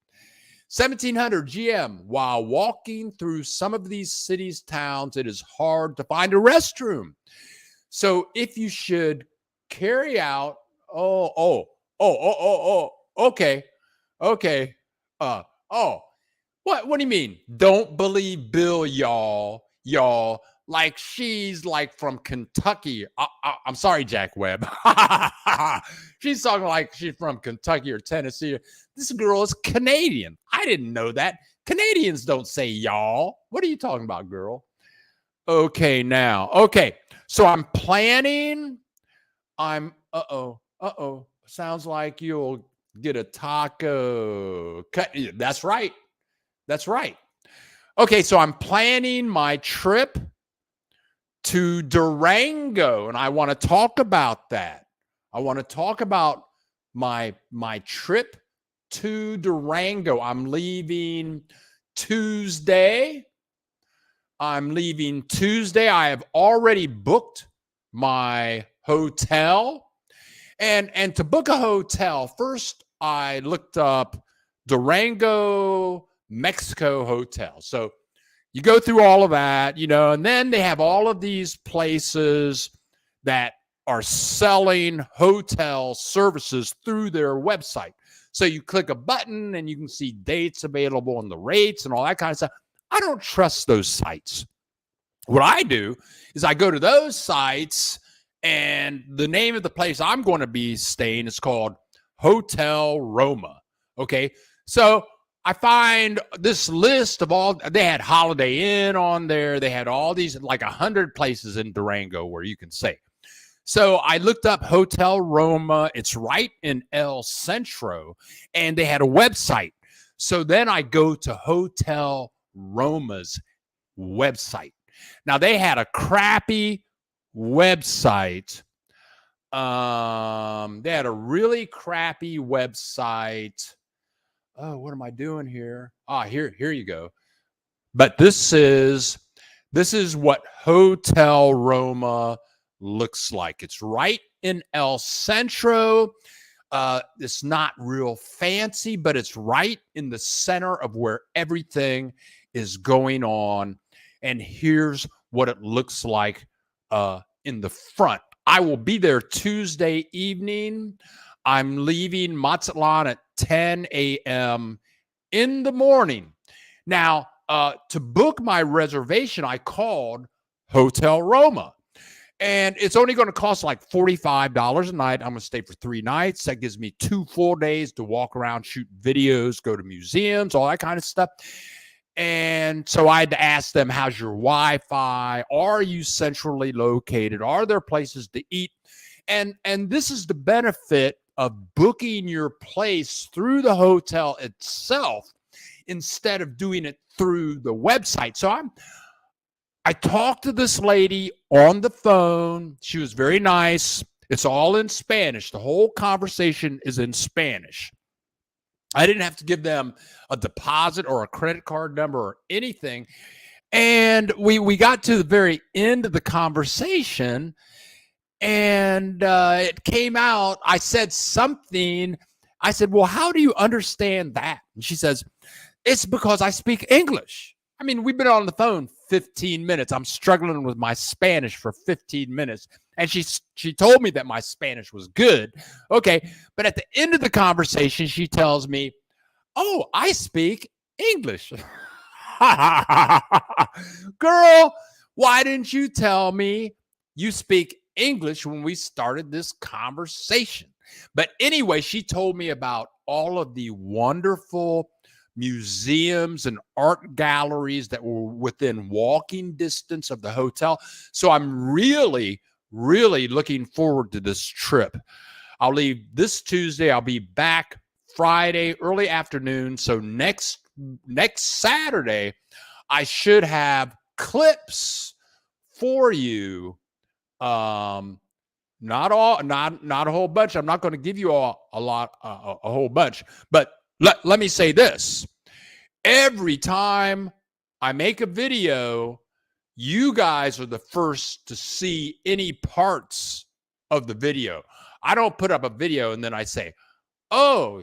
1700 GM. While walking through some of these cities, towns, it is hard to find a restroom. So if you should carry out, okay. What do you mean? Don't believe Bill, y'all. Like she's like from Kentucky. I'm sorry, Jack Webb. She's talking like she's from Kentucky or Tennessee. This girl is Canadian. I didn't know that. Canadians don't say y'all. What are you talking about, girl? Okay, now. Okay, so I'm planning. Sounds like you'll get a taco. That's right. Okay, so I'm planning my trip to Durango, and I want to talk about that. I want to talk about my trip to Durango. I'm leaving Tuesday. I have already booked my hotel. And to book a hotel, first I looked up Durango, Mexico hotel. So you go through all of that, and then they have all of these places that are selling hotel services through their website. So you click a button and you can see dates available and the rates and all that kind of stuff. I don't trust those sites. What I do is I go to those sites, and the name of the place I'm going to be staying is called Hotel Roma. Okay. So I find this list of all, they had Holiday Inn on there. They had all these, like 100 places in Durango where you can stay. So I looked up Hotel Roma. It's right in El Centro, and they had a website. So then I go to Hotel Roma's website. Now they had a crappy website. They had a really crappy website. Oh, what am I doing here? Here you go. But this is what Hotel Roma looks like. It's right in El Centro. It's not real fancy, but it's right in the center of where everything is going on. And here's what it looks like in the front. I will be there Tuesday evening. I'm leaving Mazatlan at 10 a.m. in the morning. Now, to book my reservation, I called Hotel Roma. And it's only going to cost like $45 a night. I'm going to stay for 3 nights. That gives me 2 full days to walk around, shoot videos, go to museums, all that kind of stuff. And so I had to ask them, how's your Wi-Fi? Are you centrally located? Are there places to eat? And this is the benefit of booking your place through the hotel itself instead of doing it through the website. So I talked to this lady on the phone. She was very nice. It's all in Spanish. The whole conversation is in Spanish. I didn't have to give them a deposit or a credit card number or anything. And we got to the very end of the conversation, and it came out. I said something. I said, well, how do you understand that? And she says, it's because I speak English. I mean, we've been on the phone 15 minutes. I'm struggling with my Spanish for 15 minutes. And she told me that my Spanish was good. Okay. But at the end of the conversation, she tells me, oh, I speak English. Girl, why didn't you tell me you speak English when we started this conversation? But anyway, she told me about all of the wonderful museums and art galleries that were within walking distance of the hotel. So I'm really, really looking forward to this trip. I'll leave this Tuesday. I'll be back Friday, early afternoon. So next Saturday, I should have clips for you. Not a whole bunch. I'm not going to give you a whole bunch, but let me say this. Every time I make a video, you guys are the first to see any parts of the video. I don't put up a video and then I say, oh,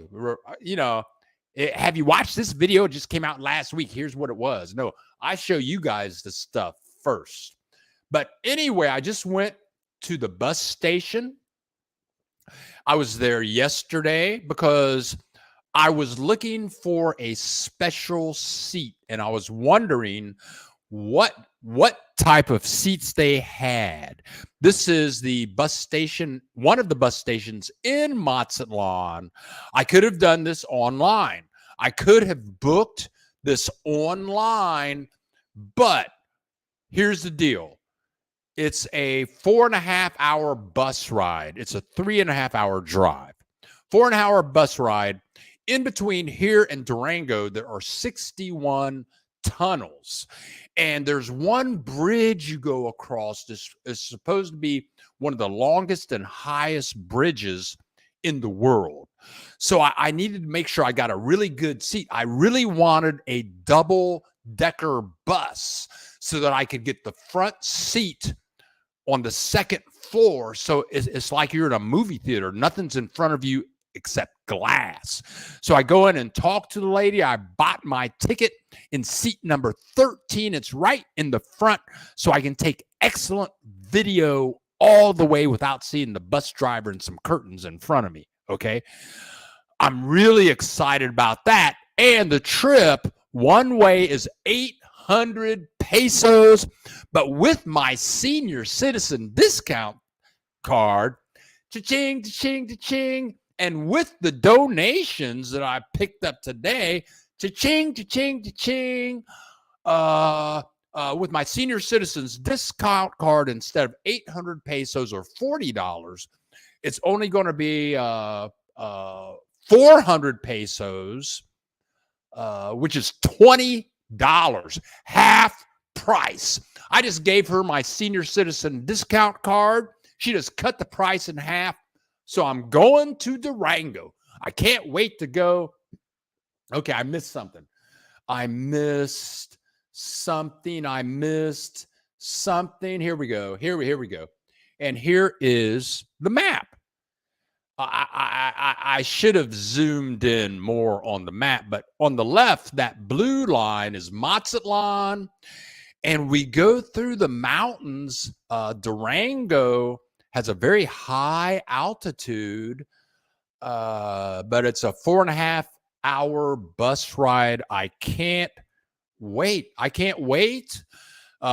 have you watched this video? It just came out last week. Here's what it was. No, I show you guys the stuff first. But anyway, I just went to the bus station. I was there yesterday because I was looking for a special seat, and I was wondering what type of seats they had. This is the bus station, one of the bus stations in Mazatlan. I could have done this online. I could have booked this online, but here's the deal. It's a 4.5-hour bus ride. It's a 3.5-hour drive. 4.5-hour bus ride. In between here and Durango, there are 61 tunnels. And there's one bridge you go across. This is supposed to be one of the longest and highest bridges in the world. So I needed to make sure I got a really good seat. I really wanted a double-decker bus so that I could get the front seat on the second floor. So it's like you're in a movie theater. Nothing's in front of you except glass. So I go in and talk to the lady. I bought my ticket in seat number 13. It's right in the front, so I can take excellent video all the way without seeing the bus driver and some curtains in front of me. Okay. I'm really excited about that. And the trip one way is 800 pesos, but with my senior citizen discount card, cha-ching, cha-ching, cha-ching, and with the donations that I picked up today, cha-ching, cha-ching, cha-ching, with my senior citizens discount card, instead of 800 pesos or $40, it's only going to be 400 pesos, which is $20, half price. I just gave her my senior citizen discount card. She just cut the price in half. So I'm going to Durango. I can't wait to go. Okay, I missed something. I missed something. Here we go. Here we go. And here is the map. I should have zoomed in more on the map, but on the left, that blue line is Mazatlan, and we go through the mountains. Durango has a very high altitude, but it's a 4.5-hour bus ride. I can't wait.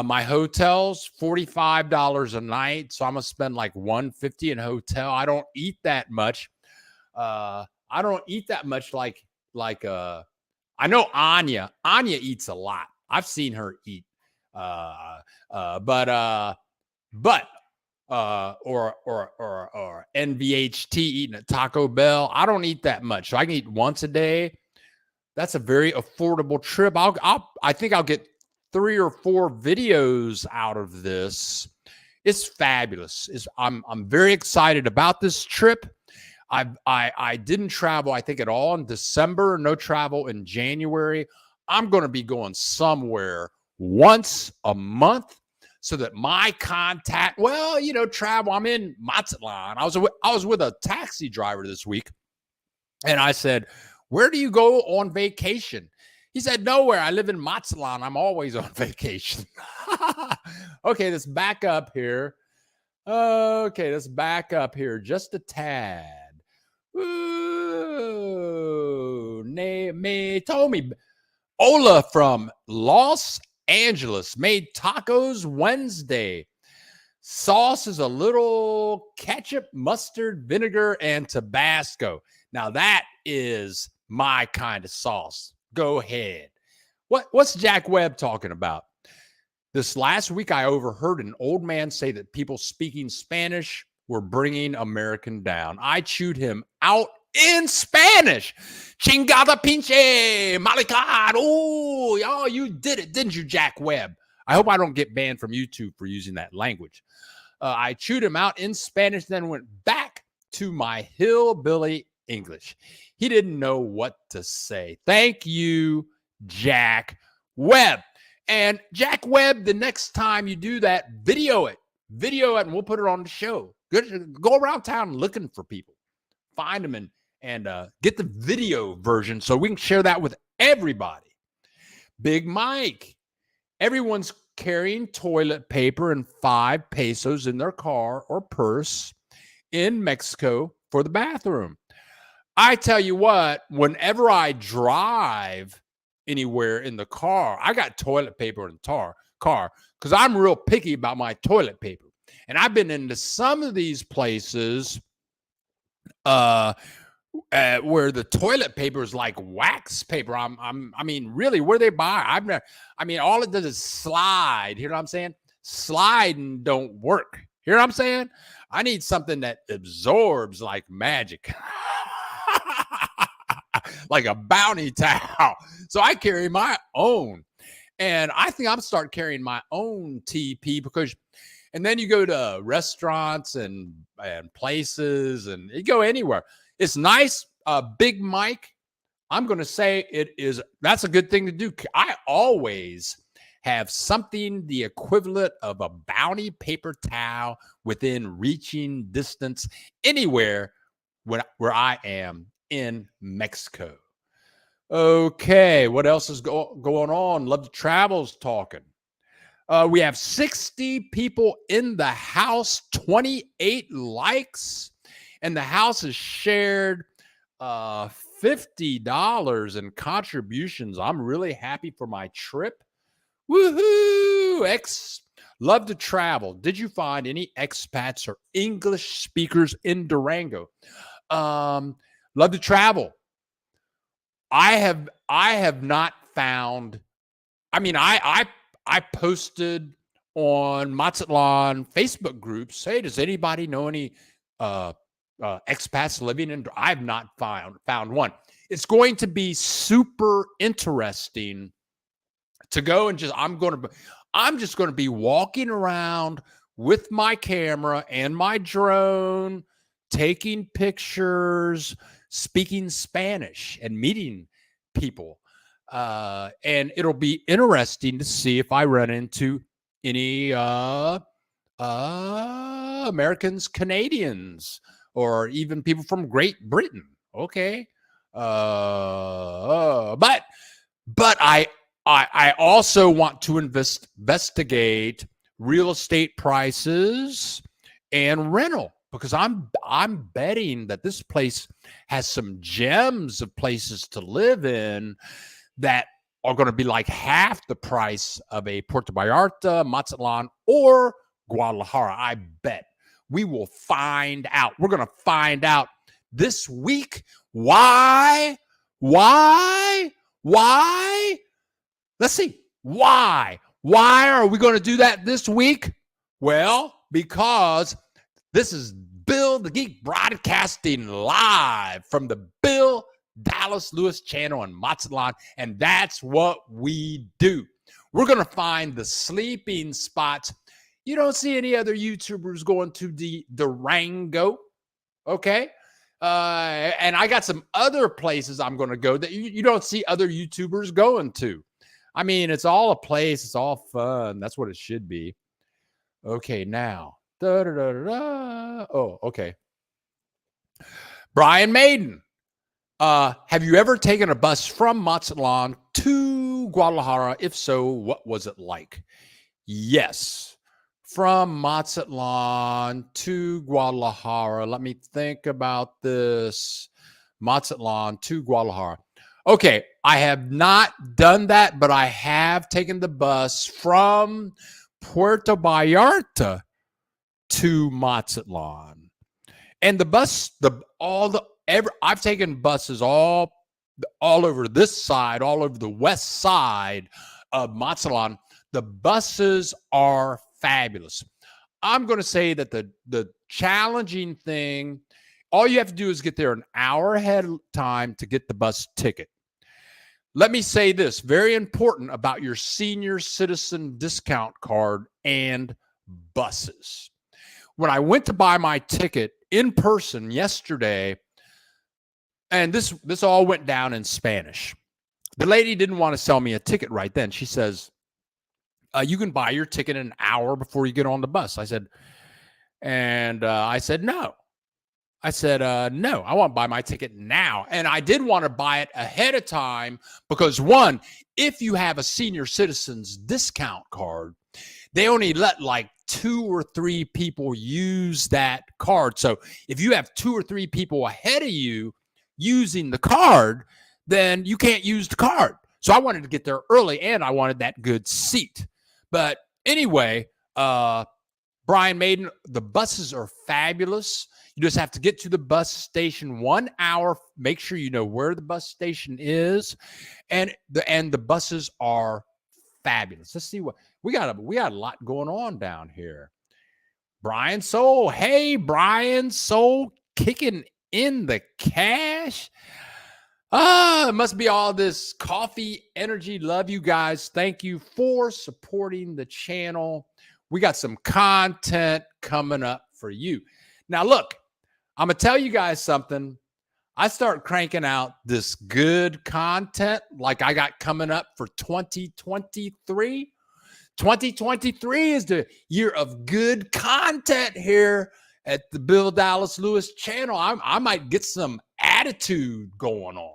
My hotel's $45 a night, so I'm gonna spend like $150 in hotel. I don't eat that much. I know Anya. Anya eats a lot. I've seen her eat. Or NVHT eating at Taco Bell. I don't eat that much, so I can eat once a day. That's a very affordable trip. I think I'll get 3 or 4 videos out of this. It's fabulous. I'm very excited about this trip. I didn't travel, I think, at all in December. No travel in January. I'm going to be going somewhere once a month, so that my contact, travel. I'm in Mazatlan. I was with a taxi driver this week, and I said, "Where do you go on vacation?" He said, "Nowhere. I live in Mazatlan. I'm always on vacation." Okay, let's back up here. Just a tad. Ooh, told me Ola from Los Angeles made tacos Wednesday. Sauce is a little ketchup, mustard, vinegar, and Tabasco. Now that is my kind of sauce. Go ahead. What's Jack Webb talking about? This last week, I overheard an old man say that people speaking Spanish were bringing American down. I chewed him out in Spanish. Chingada pinche malicar. Oh, y'all, you did it, didn't you, Jack Webb? I hope I don't get banned from YouTube for using that language. I chewed him out in Spanish, then went back to my hillbilly English. He didn't know what to say. Thank you, Jack Webb. And Jack Webb, the next time you do that, video it, and we'll put it on the show. Go around town looking for people, find them, and get the video version so we can share that with everybody. Big Mike, everyone's carrying toilet paper and 5 pesos in their car or purse in Mexico for the bathroom. I tell you what, whenever I drive anywhere in the car, I got toilet paper in the car because I'm real picky about my toilet paper. And I've been into some of these places where the toilet paper is like wax paper. I mean, really, where they buy? All it does is slide. You know what I'm saying? Slide and don't work. You know what I'm saying? I need something that absorbs like magic. Like a bounty towel. So I carry my own. And I think I'm start carrying my own TP and then you go to restaurants and places and you go anywhere. It's nice. Big Mike, I'm going to say that's a good thing to do. I always have something the equivalent of a bounty paper towel within reaching distance anywhere where I am in Mexico. Okay, what else is going on? Love the Travels talking. We have 60 people in the house, 28 likes, and the house is shared $50 in contributions. I'm really happy for my trip. Woohoo! Love to travel. Did you find any expats or English speakers in Durango? Love to travel. I have not found. I mean, I posted on Mazatlan Facebook groups. Hey, does anybody know any expats living in? I've not found one. It's going to be super interesting to go and I'm just going to be walking around with my camera and my drone, taking pictures, speaking Spanish, and meeting people. And it'll be interesting to see if I run into any Americans, Canadians, or even people from Great Britain. Okay. But I also want to investigate real estate prices and rental, because I'm betting that this place has some gems of places to live in that are going to be like half the price of a Puerto Vallarta, Mazatlan, or Guadalajara. I bet. We will find out. We're going to find out this week why. Let's see. Why are we going to do that this week? Well, because this is Bill the Geek broadcasting live from the Bill Dallas Lewis channel on Mazatlan, and that's what we do. We're going to find the sleeping spots. You don't see any other YouTubers going to the Durango, okay? And I got some other places I'm going to go that you don't see other YouTubers going to. I mean, it's all a place. It's all fun. That's what it should be. Okay, now. Oh, okay. Brian Maiden. Have you ever taken a bus from Mazatlan to Guadalajara? If so, what was it like? Yes. From Mazatlan to Guadalajara. Let me think about this. Mazatlan to Guadalajara. Okay, I have not done that, but I have taken the bus from Puerto Vallarta to Mazatlan. And the bus, I've taken buses all over this side, all over the west side of Mazatlan. The buses are fabulous. I'm going to say that the challenging thing, all you have to do is get there an hour ahead of time to get the bus ticket. Let me say this, very important about your senior citizen discount card and buses. When I went to buy my ticket in person yesterday, and this all went down in Spanish. The lady didn't want to sell me a ticket right then. She says, you can buy your ticket an hour before you get on the bus. I said, no. I said, no, I want to buy my ticket now. And I did want to buy it ahead of time because, one, if you have a senior citizens discount card, they only let like 2 or 3 people use that card. So if you have 2 or 3 people ahead of you using the card, then you can't use the card. So I wanted to get there early and I wanted that good seat. But anyway, Brian Maiden, the buses are fabulous. You just have to get to the bus station 1 hour. Make sure you know where the bus station is, and the buses are fabulous. Let's see what we got. We got a lot going on down here. Brian Soul, hey Brian Soul, kicking in the cash. It must be all this coffee energy. Love you guys. Thank you for supporting the channel. We got some content coming up for you. Now, look, I'm going to tell you guys something. I start cranking out this good content like I got coming up for 2023. 2023 is the year of good content here at the Bill Dallas Lewis channel. I might get some attitude going on.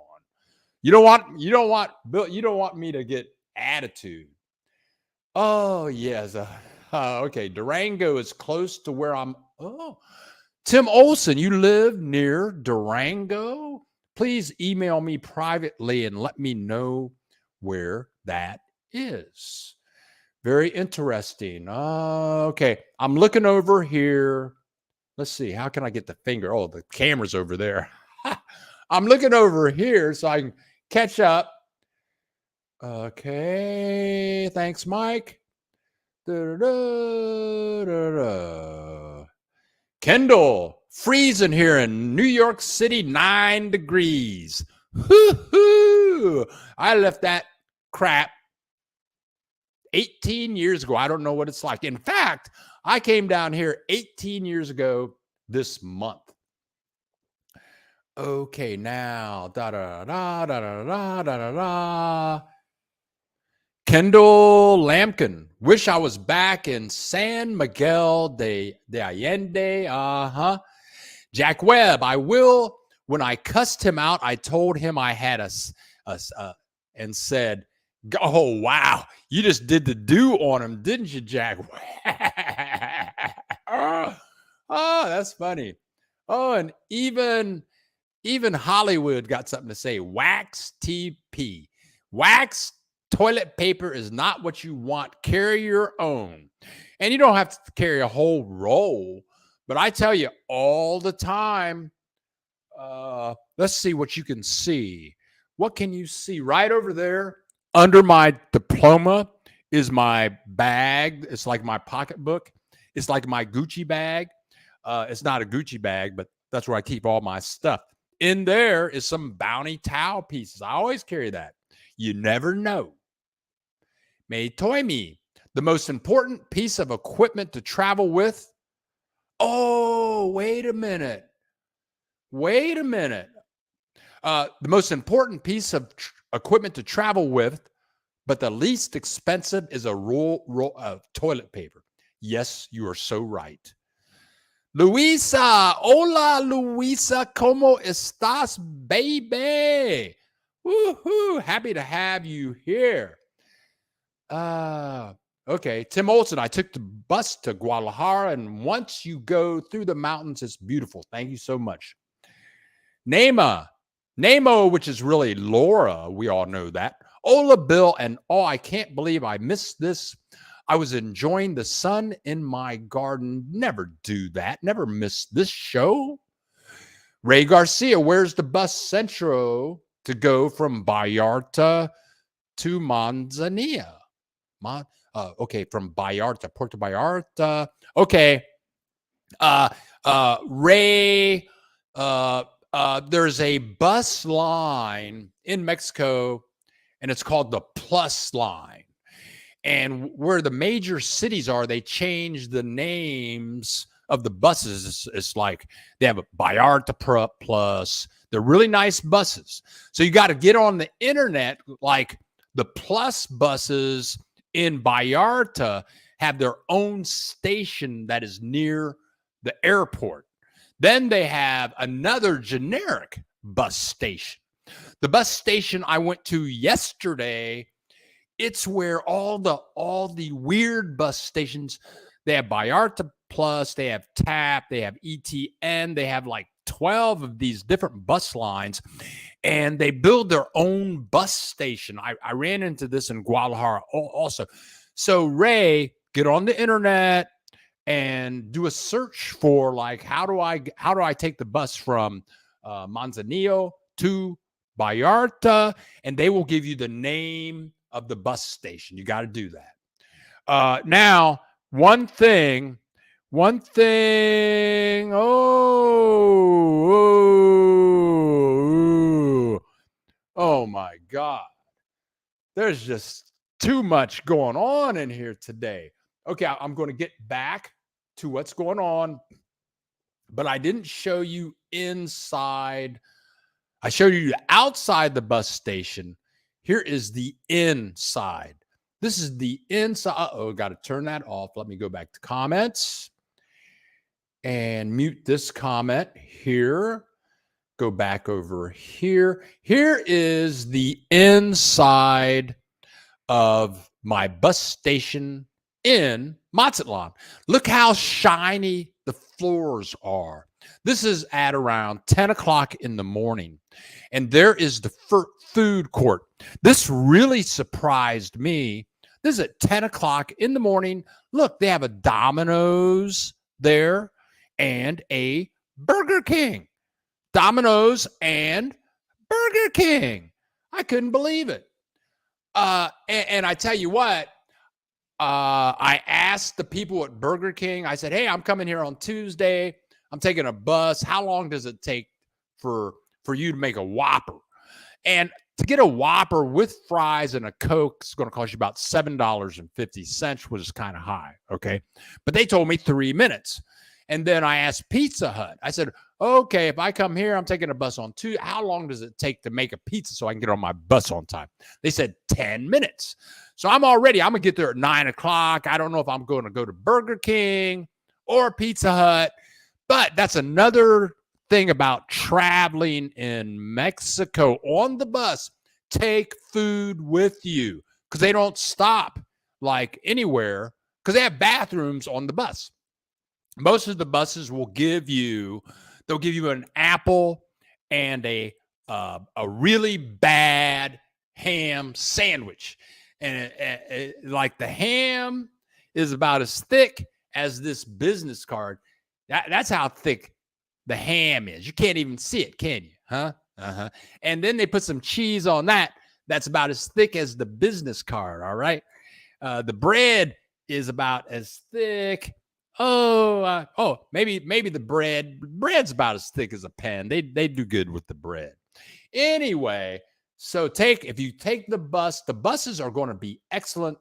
You don't want Bill, you don't want me to get attitude. Oh, yes. Okay. Durango is close to where I'm. Oh, Tim Olson, you live near Durango? please email me privately and let me know where that is. Very interesting. Okay, I'm looking over here. Let's see. How can I get the finger? Oh, the camera's over there. I'm looking over here so I can catch up. Okay. Thanks, Mike. Da-da-da-da-da. Kendall, freezing here in New York City, 9 degrees. Hoo-hoo. I left that crap 18 years ago. I don't know what it's like. In fact, I came down here 18 years ago this month. Okay, now da da da da da da da da. Kendall Lampkin. Wish I was back in San Miguel de Allende. Jack Webb. I will. When I cussed him out, I told him I had and said, "Oh wow, you just did the do on him, didn't you, Jack?" Oh, that's funny. Oh, and even Hollywood got something to say. Wax TP. Wax toilet paper is not what you want. Carry your own. And you don't have to carry a whole roll. But I tell you all the time, let's see what you can see. What can you see? Right over there under my diploma is my bag. It's like my pocketbook. It's like my Gucci bag. It's not a Gucci bag, but that's where I keep all my stuff. In there is some Bounty towel pieces. I always carry that. You never know. May toy me. The most important piece of equipment to travel with. Oh, wait a minute. The most important piece of equipment to travel with, but the least expensive, is a roll of toilet paper. Yes, you are so right. Luisa, hola Luisa, ¿cómo estás, baby? Woohoo! Happy to have you here. Okay, Tim Olson. I took the bus to Guadalajara, and once you go through the mountains, it's beautiful. Thank you so much. Namo, which is really Laura. We all know that. Ola, Bill, and I can't believe I missed this. I was enjoying the sun in my garden. Never do that. Never miss this show. Ray Garcia, where's the bus Centro to go from Vallarta to Manzanilla? Okay, from Vallarta, Puerto Vallarta. Okay. Ray, there's a bus line in Mexico, and it's called the Plus Line. And where the major cities are, they change the names of the buses. It's like they have a Vallarta Plus. They're really nice buses. So you got to get on the internet. Like the Plus buses in Vallarta have their own station that is near the airport. Then they have another generic bus station. The bus station I went to yesterday, it's where all the weird bus stations, they have Vallarta Plus, they have TAP, they have ETN, they have like 12 of these different bus lines, and they build their own bus station. I ran into this in Guadalajara also. So Ray, get on the internet and do a search for like how do I take the bus from Manzanillo to Vallarta, and they will give you the name of the bus station. You got to do that. Now, one thing. Oh my God. There's just too much going on in here today. Okay, I'm going to get back to what's going on, but I didn't show you inside. I showed you outside the bus station. Here is the inside. This is the inside. Got to turn that off. Let me go back to comments and mute this comment here. Go back over here. Here is the inside of my bus station in Mazatlan. Look how shiny the floors are. This is at around 10 o'clock in the morning. And there is the food court. This really surprised me. This is at 10 o'clock in the morning. Look, they have a Domino's there and a Burger King. Domino's and Burger King. I couldn't believe it. And I tell you what, I asked the people at Burger King, I said, hey, I'm coming here on Tuesday. I'm taking a bus. How long does it take for you to make a Whopper? And to get a Whopper with fries and a Coke is going to cost you about $7.50, which is kind of high. Okay. But they told me 3 minutes. And then I asked Pizza Hut. I said, okay, if I come here, I'm taking a bus on Tuesday. How long does it take to make a pizza so I can get on my bus on time? They said 10 minutes. So I'm going to get there at 9 o'clock. I don't know if I'm going to go to Burger King or Pizza Hut. But that's another thing about traveling in Mexico on the bus. Take food with you because they don't stop like anywhere because they have bathrooms on the bus. Most of the buses will give you an apple and a really bad ham sandwich. And like the ham is about as thick as this business card. That's how thick the ham is. You can't even see it, can you? Huh? Uh-huh. And then they put some cheese on that. That's about as thick as the business card. All right. The bread is about as thick. Maybe the bread's about as thick as a pen. They do good with the bread. Anyway, so if you take the buses are going to be excellent,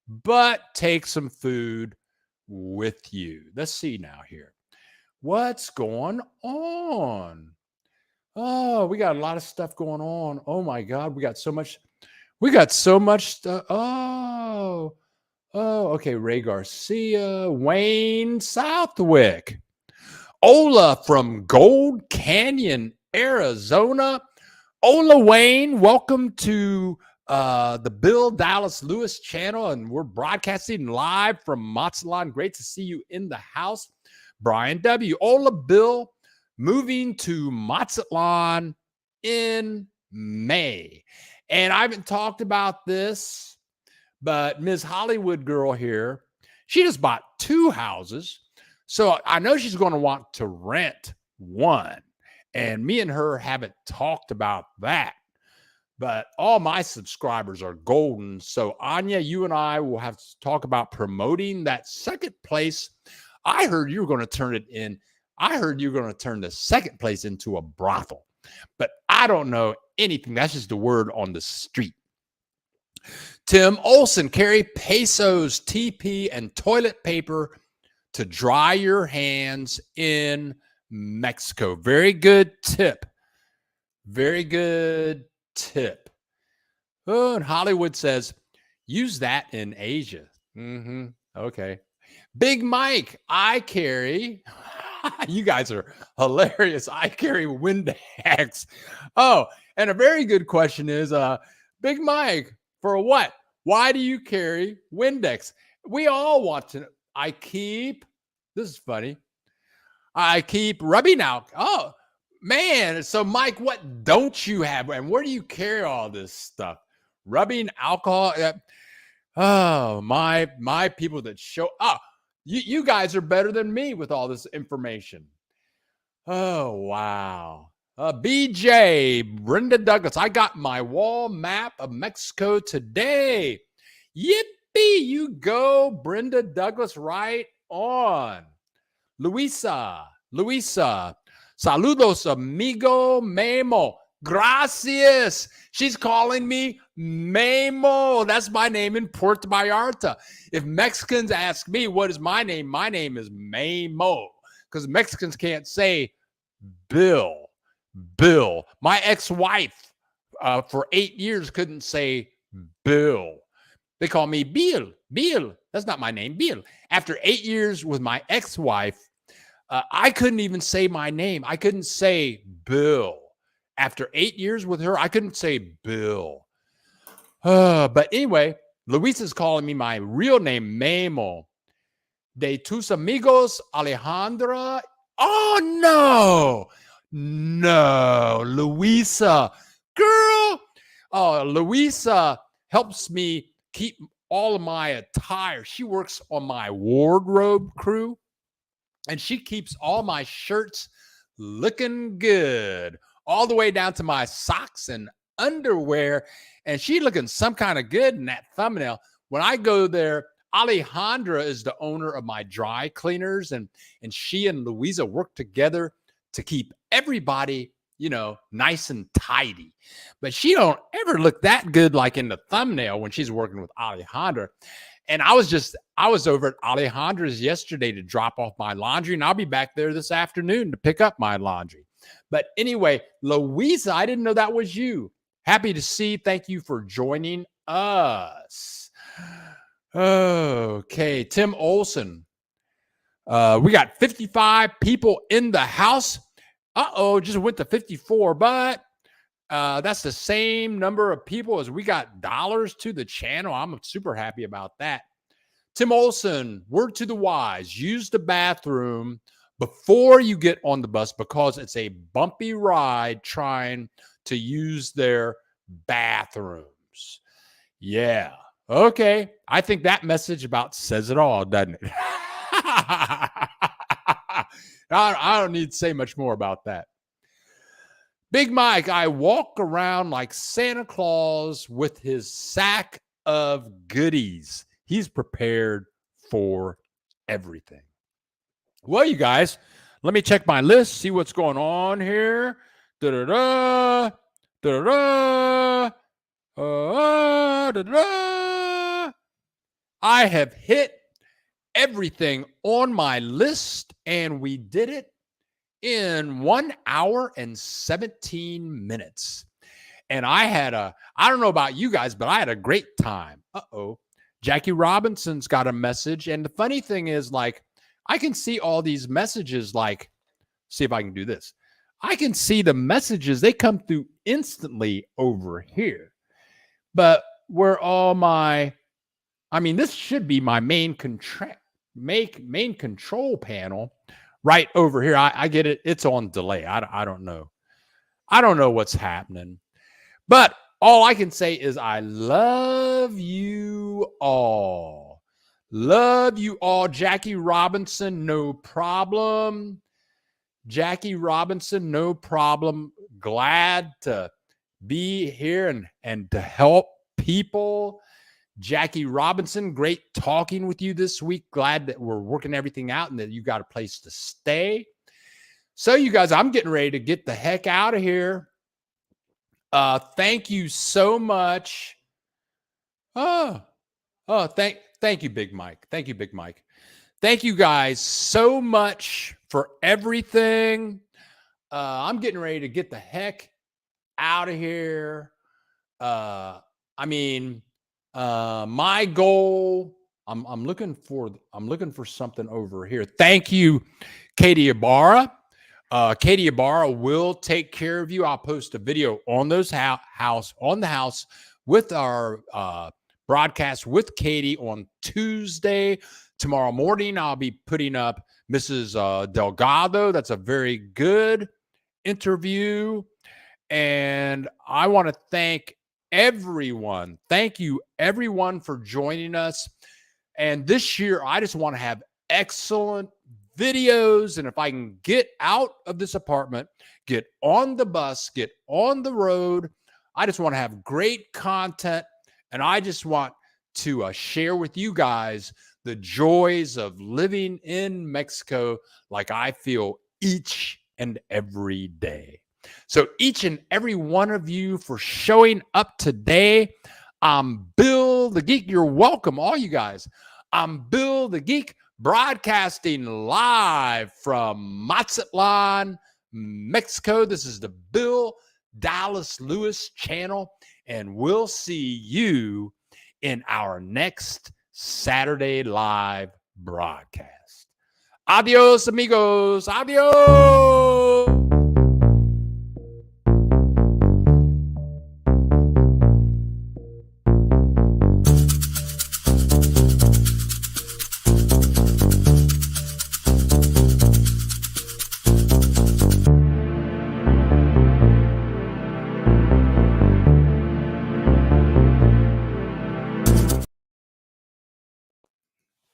but take some food with you. Let's see now here. What's going on? Oh, we got a lot of stuff going on. Oh my God, we got so much stuff. Oh, okay. Ray Garcia, Wayne Southwick, Ola from Gold Canyon, Arizona. Ola Wayne, welcome to the Bill Dallas Lewis channel, and we're broadcasting live from Mazatlan. Great to see you in the house. Brian W. Ola Bill moving to Mazatlan in May. And I haven't talked about this, but Ms. Hollywood girl here, she just bought 2 houses. So I know she's going to want to rent one. And me and her haven't talked about that. But all my subscribers are golden. So Anya, you and I will have to talk about promoting that second place. I heard you were going to turn it in. I heard you're going to turn the second place into a brothel, but I don't know anything. That's just the word on the street. Tim Olson, carry pesos, TP, and toilet paper to dry your hands in Mexico. Very good tip. Very good tip. Oh, and Hollywood says, use that in Asia. Okay. Big Mike, I carry. You guys are hilarious. I carry Windex. Oh, and a very good question is, Big Mike, for what? Why do you carry Windex? We all want to know. This is funny. I keep rubbing out. Oh, man. So, Mike, what don't you have? And where do you carry all this stuff? Rubbing alcohol? Oh, my people that show up. You guys are better than me with all this information. Oh, wow. BJ, Brenda Douglas, I got my wall map of Mexico today. Yippee, you go, Brenda Douglas, right on. Luisa, saludos, amigo Memo. Gracias. She's calling me Memo. That's my name in Puerto Vallarta. If Mexicans ask me, what is my name is Memo, because Mexicans can't say Bill. My ex-wife for 8 years couldn't say Bill. They call me Bill. That's not my name, Bill. After 8 years with my ex-wife, I couldn't even say my name. I couldn't say Bill. After 8 years with her, I couldn't say Bill. But anyway, Luisa's calling me my real name, Memo. De tus amigos, Alejandra Oh, no, Louisa, girl. Oh, Louisa helps me keep all of my attire. She works on my wardrobe crew, and she keeps all my shirts looking good, all the way down to my socks and underwear. And she looking some kind of good in that thumbnail. When I go there, Alejandra is the owner of my dry cleaners, and she and Louisa work together to keep everybody, nice and tidy. But she don't ever look that good like in the thumbnail when she's working with Alejandra. And I was over at Alejandra's yesterday to drop off my laundry, and I'll be back there this afternoon to pick up my laundry. But anyway, Louisa, I didn't know that was you. Happy to see. Thank you for joining us. Okay, Tim Olson. We got 55 people in the house. Just went to 54, but that's the same number of people as we got dollars to the channel. I'm super happy about that. Tim Olson, word to the wise, use the bathroom before you get on the bus because it's a bumpy ride trying to use their bathrooms. Yeah. Okay. I think that message about says it all, doesn't it? I don't need to say much more about that. Big Mike, I walk around like Santa Claus with his sack of goodies. He's prepared for everything. Well, you guys, let me check my list, see what's going on here. Da-da-da, da-da-da, da-da-da. I have hit everything on my list, and we did it in 1 hour and 17 minutes. And I don't know about you guys, but I had a great time. Jackie Robinson's got a message. And the funny thing is, like, I can see all these messages, like, see if I can do this. I can see the messages. They come through instantly over here. But where all this should be my main control panel right over here. I get it. It's on delay. I don't know. I don't know what's happening. But all I can say is I love you all. Love you all. Jackie Robinson, no problem. Jackie Robinson, no problem. Glad to be here and to help people. Jackie Robinson, great talking with you this week. Glad that we're working everything out and that you got a place to stay. So you guys, I'm getting ready to get the heck out of here. Thank you so much. Thank you, Big Mike. Thank you, Big Mike. Thank you guys so much for everything. I'm getting ready to get the heck out of here. My goal, I'm looking for something over here. Thank you, Katie Ibarra. Katie Ibarra will take care of you. I'll post a video on the house with our broadcast with Katie on Tuesday. Tomorrow morning, I'll be putting up Mrs. Delgado. That's a very good interview. And I want to thank everyone. Thank you, everyone, for joining us. And this year, I just want to have excellent videos. And if I can get out of this apartment, get on the bus, get on the road, I just want to have great content. And I just want to share with you guys the joys of living in Mexico like I feel each and every day. So each and every one of you for showing up today. I'm Bill the Geek. You're welcome, all you guys. I'm Bill the Geek, broadcasting live from Mazatlan, Mexico. This is the Bill Dallas Lewis channel, and we'll see you in our next Saturday live broadcast. Adios, amigos. Adios.